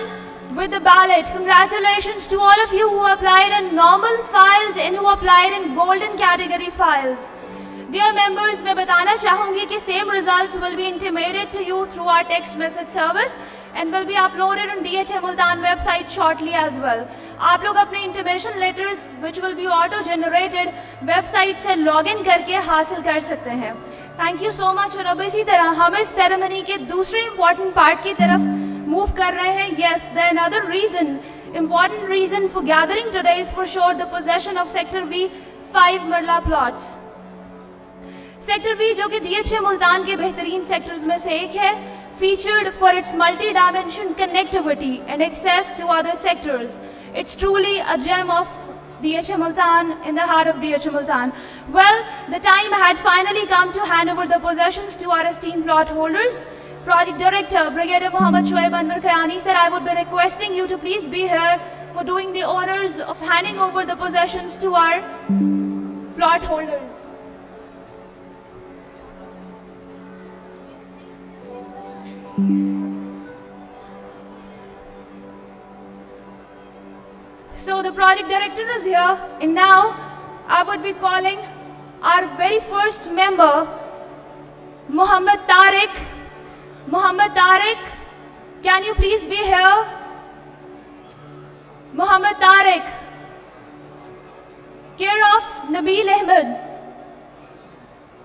with the ballot. Congratulations to all of you who applied in normal files and who applied in golden category files. Dear members, मैं बताना चाहूँगी कि same results will be intimated to you through our text message service and will be uploaded on DHA Multan website shortly as well. आप लोग अपने intimation letters which will be auto generated website से login करके हासिल कर सकते हैं. Thank you so much. और अब इसी तरह हम इस ceremony के दूसरे important part की तरफ move कर रहे हैं. Yes, the another reason, important reason for gathering today is for sure the possession of Sector B 5 Mirla plots. Sector B जो कि DHA मुल्तान के बेहतरीन सेक्टर्स में से एक है, featured for its multi-dimension connectivity and access to other sectors. It's truly a gem of DHA Multan in the heart of DHA Multan. Well, the time had finally come to hand over the possessions to our esteemed plot holders. Project Director Brigadier Mohammad Shoaib Anwar Khayani sir, I would be requesting you to please be here for doing the honors of handing over the possessions to our plot holders. So the project director is here, and now I would be calling our very first member, Mohammad Tariq. Mohammad Tariq, can you please be here? Mohammad Tariq, care of Nabil Ahmed.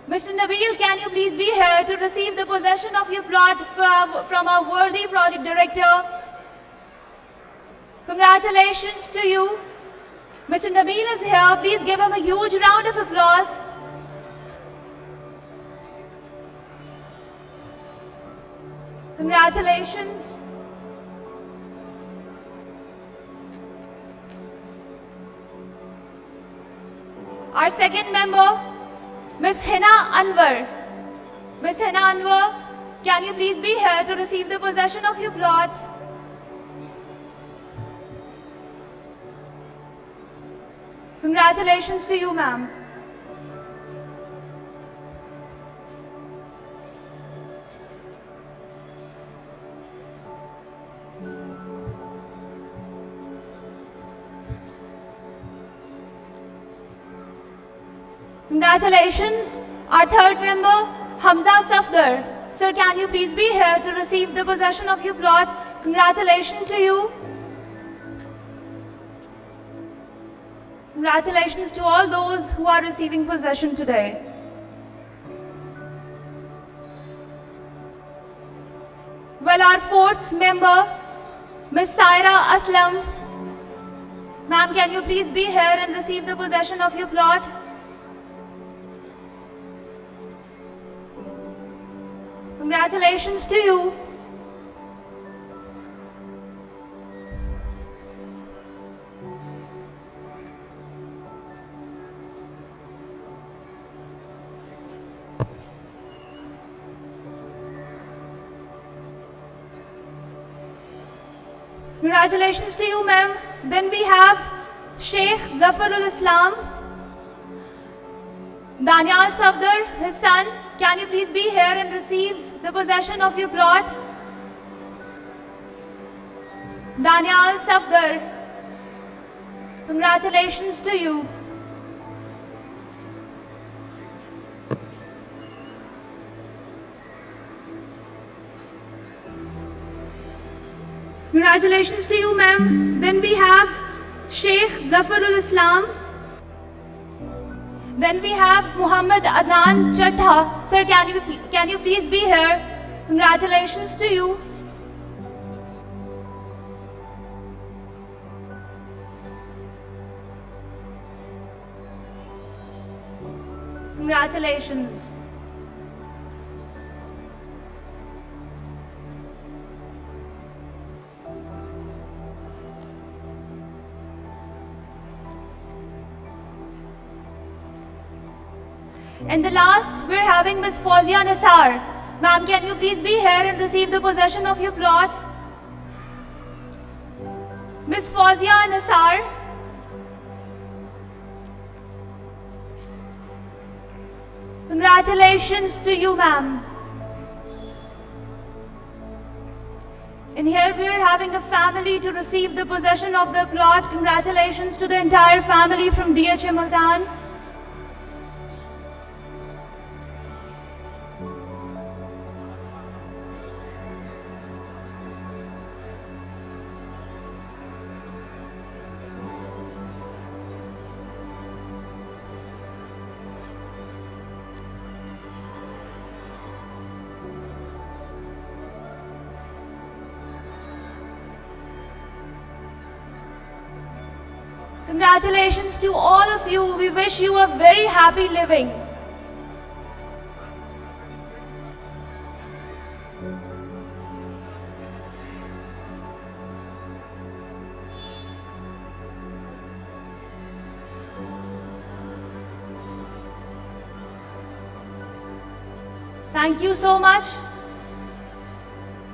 Mr. Nabil, can you please be here to receive the possession of your plot from our worthy project director? Congratulations to you. Mr. Nabil is here. Please give him a huge round of applause. Congratulations. Our second member, Ms. Hina Anwar. Ms. Hina Anwar, can you please be here to receive the possession of your plot? Congratulations to you, ma'am. Congratulations, our third member, Hamza Safdar. Sir, can you please be here to receive the possession of your plot? Congratulations to you. Congratulations to all those who are receiving possession today. Well, our fourth member, Ms. Saira Aslam. Ma'am, can you please be here and receive the possession of your plot? Congratulations to you. Congratulations to you, ma'am. Then we have Sheikh Zafarul Islam, Danial Safdar, his son. Can you please be here and receive the possession of your plot? Danial Safdar. Congratulations to you. Congratulations to you, ma'am. Then we have Sheikh Zafarul Islam. Then we have Muhammad Adnan Chattha. Sir, can you please be here? Congratulations to you. Congratulations. And the last, we're having Miss Fauzia Nisar. Ma'am, can you please be here and receive the possession of your plot? Miss Fauzia Nisar. Congratulations to you, ma'am. And here we are having a family to receive the possession of the plot. Congratulations to the entire family from DHA Multan. Congratulations to all of you. We wish you a very happy living. Thank you so much.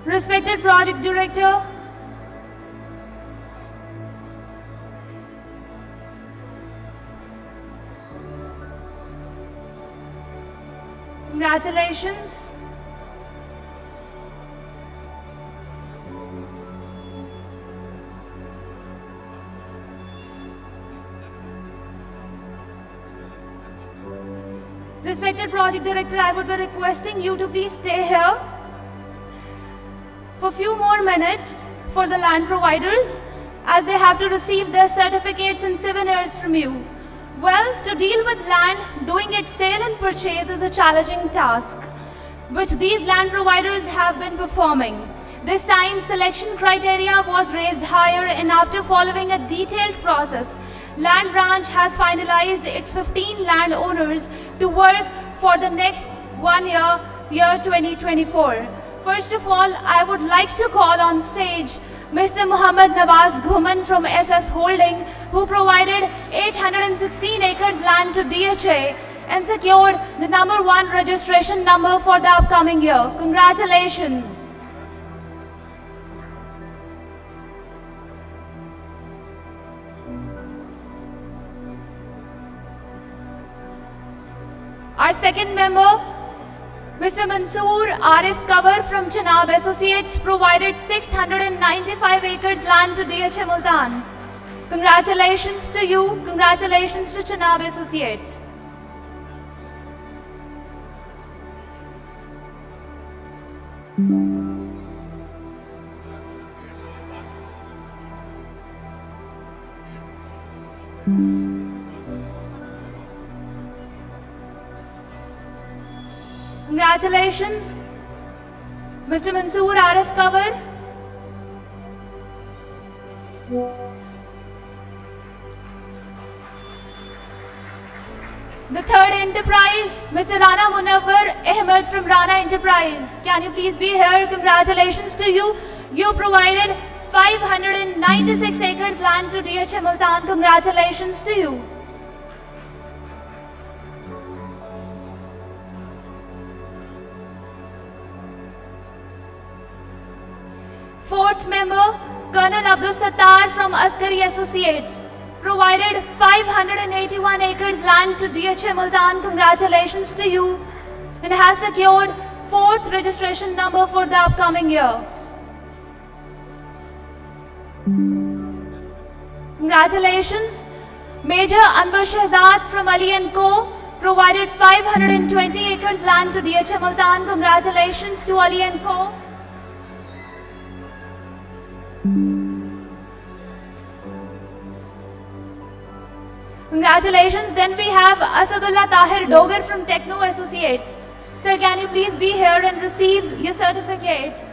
Respected Project Director, congratulations. Respected Project Director, I would be requesting you to please stay here for a few more minutes for the land providers, as they have to receive their certificates and souvenirs from you. Well, to deal with land, doing its sale and purchase is a challenging task, which these land providers have been performing. This time, selection criteria was raised higher, and after following a detailed process, Land Branch has finalized its 15 landowners to work for the next 1 year, year 2024. First of all, I would like to call on stage Mr. Muhammad Nawaz Ghuman from SS Holding, who provided 816 acres land to DHA and secured the #1 registration number for the upcoming year. Congratulations. Our second member, Mr. Mansoor Arif Kabar from Chenab Associates, provided 695 acres land to DHA Multan. Congratulations to you. Congratulations to Chenab Associates. Congratulations, Mr. Mansoor Arif Kabar. The third enterprise, Mr. Rana Munawwar Ahmed from Rana Enterprise. Can you please be here? Congratulations to you. You provided 596 acres land to DHA Multan. Congratulations to you. Fourth member, Colonel Abdul Sattar from Askari Associates, provided 581 acres land to DHA Multan. Congratulations to you, and has secured 4th registration number for the upcoming year. Congratulations. Major Anwar Shahzad from Ali & Co. provided 520 acres land to DHM Multan. Congratulations to Ali & Co. Congratulations. Then we have Asadullah Tahir Dogar from Techno Associates. Sir, can you please be here and receive your certificate?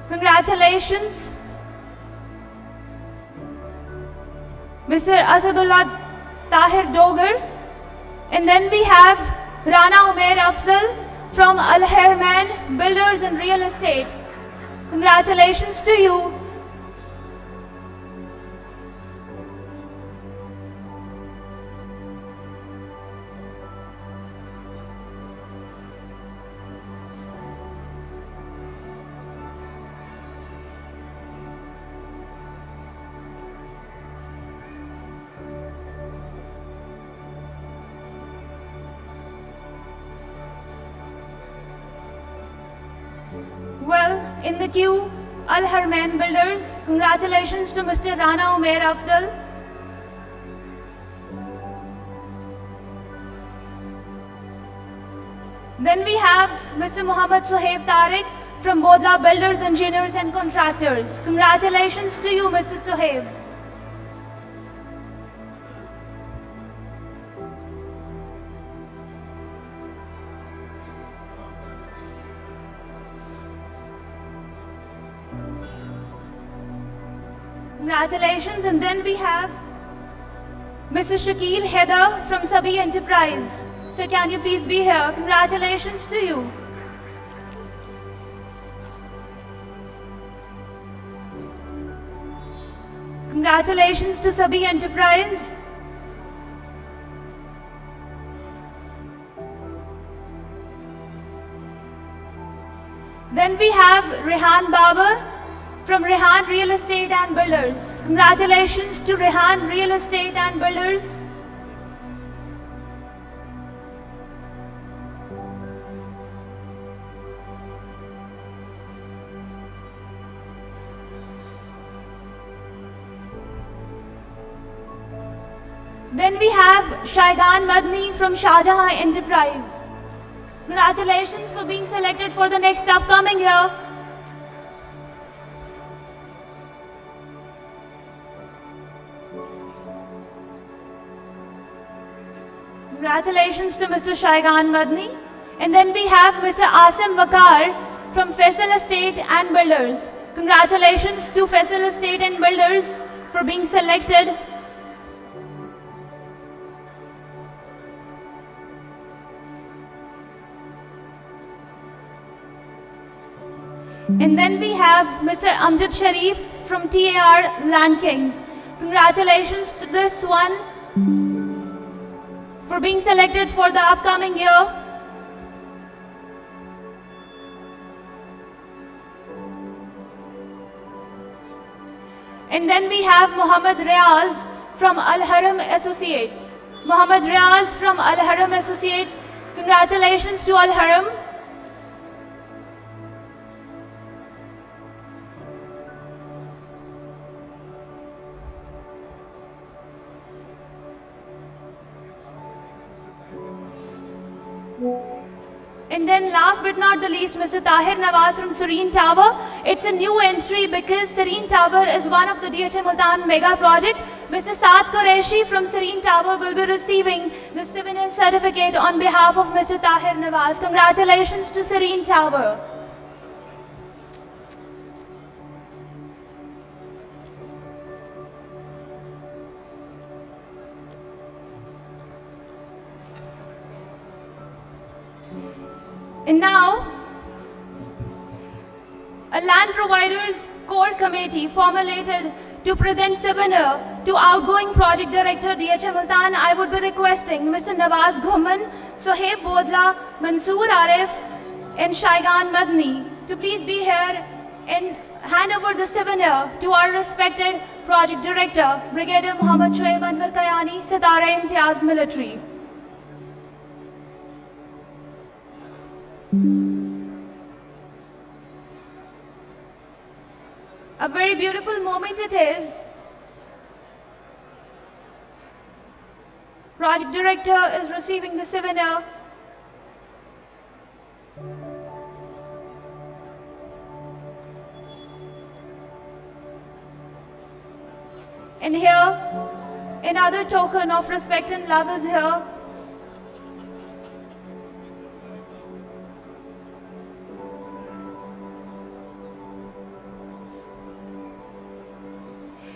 Congratulations. Mr. Asadullah Tahir Dogar. And then we have Rana Umair Afzal from Al Herman Builders and Real Estate. Congratulations to you. Well, in the queue, Al Herman Builders. Congratulations to Mr. Rana Umair Afzal. Then we have Mr. Muhammad Suhaib Tariq from Bodla Builders, Engineers and Contractors. Congratulations to you, Mr. Suhaib. Congratulations. And then we have Mr. Shakil Haider from Sabi Enterprise. Sir, can you please be here? Congratulations to you. Congratulations to Sabi Enterprise. Then we have Rehan Babar from Rehan Real Estate and Builders. Congratulations to Rehan Real Estate and Builders. Then we have Shaidan Madni from Shahjahan Enterprise. Congratulations for being selected for the next upcoming year. Congratulations to Mr. Shaigan Madni. And then we have Mr. Asim Wakar from Faisal Estate and Builders. Congratulations to Faisal Estate and Builders for being selected. And then we have Mr. Amjad Sharif from TAR Land Kings. Congratulations to this one for being selected for the upcoming year. And then we have Muhammad Riaz from Al Haram Associates. Muhammad Riaz from Al Haram Associates. Congratulations to Al Haram. And then last but not the least, Mr. Tahir Nawaz from Serene Tower. It's a new entry because Serene Tower is one of the DHM Multan mega project. Mr. Saad Qureshi from Serene Tower will be receiving the souvenir certificate on behalf of Mr. Tahir Nawaz. Congratulations to Serene Tower. And now, a land providers core committee formulated to present souvenir to outgoing project director DHM Multan. I would be requesting Mr. Nawaz Ghumman, Sohaib Bodla, Mansoor Arif, and Shaigan Madni to please be here and hand over the souvenir to our respected project director, Brigadier Muhammad Shoaib Anwar Kayani, Sitara Imtiaz Military. A very beautiful moment it is Project Director is receiving the souvenir. And here, another token of respect and love is here.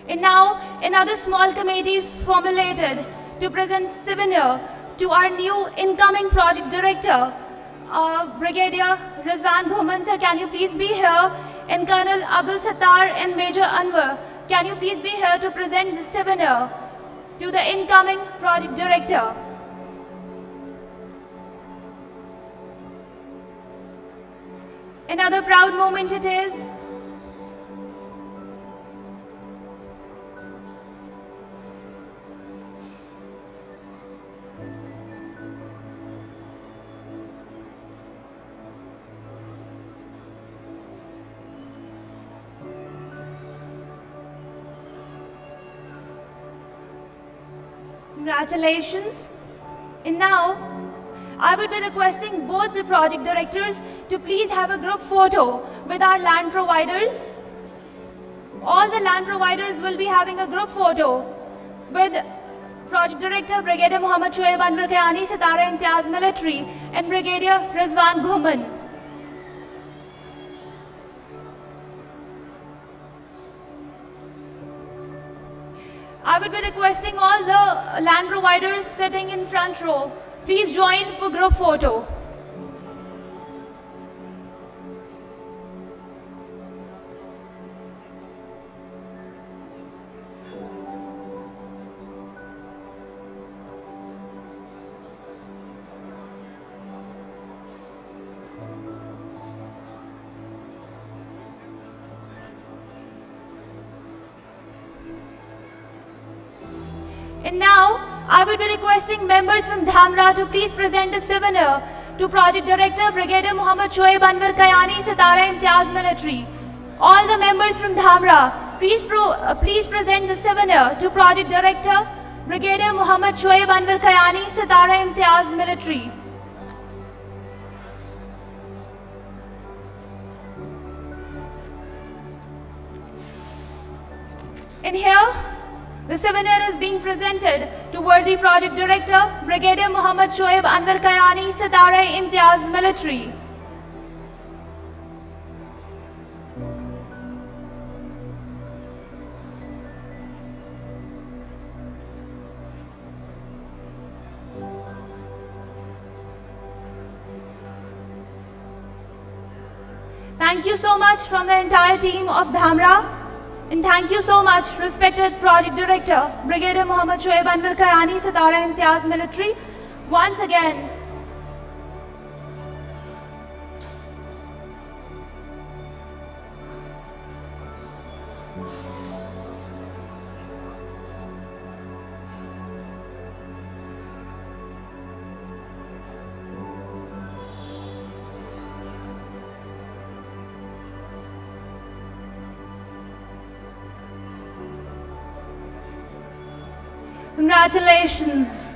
And now, another small committee is formulated to present souvenir to our new incoming project director, Brigadier Rizwan Ghuman. Sir, can you please be here? And Colonel Abdul Sattar and Major Anwar, can you please be here to present the souvenir to the incoming project director? Another proud moment it is. Congratulations. And now, I will be requesting both the project directors to please have a group photo with our land providers. All the land providers will be having a group photo with Project Director Brigadier Mohammad Shoaib Anwar Kayani, Sitara Imtiaz Military, and Brigadier Rizwan Ghuman. I would be requesting all the land providers sitting in front row, please join for group photo. And now, I will be requesting members from Dhamra to please present a souvenir to Project Director Brigadier Mohammad Shoaib Anwar Kayani, Sitara Imtiaz Military. All the members from Dhamra, please present the souvenir to Project Director Brigadier Mohammad Shoaib Anwar Kayani, Sitara Imtiaz Military. And here, the souvenir is being presented to worthy Project Director, Brigadier Mohammad Shoaib Anwar Kayani, Sitara Imtiaz Military. Thank you so much from the entire team of Dhamra. And thank you so much, respected Project Director, Brigadier Mohammad Shoaib Anwar Kayani, Sitara Imtiaz Military. Once again, congratulations.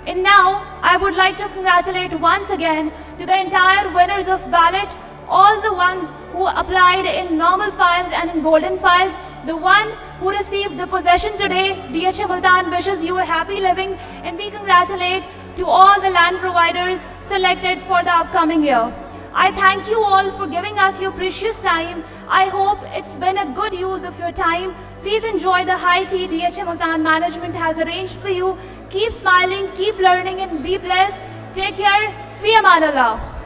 And now, I would like to congratulate once again to the entire winners of ballot, all the ones who applied in normal files and in golden files. The one who received the possession today, DHA Multan wishes you a happy living, and we congratulate to all the land providers selected for the upcoming year. I thank you all for giving us your precious time. I hope it's been a good use of your time. Please enjoy the high tea DHA Multan management has arranged for you. Keep smiling, keep learning, and be blessed. Take care. Fi Aman Allah.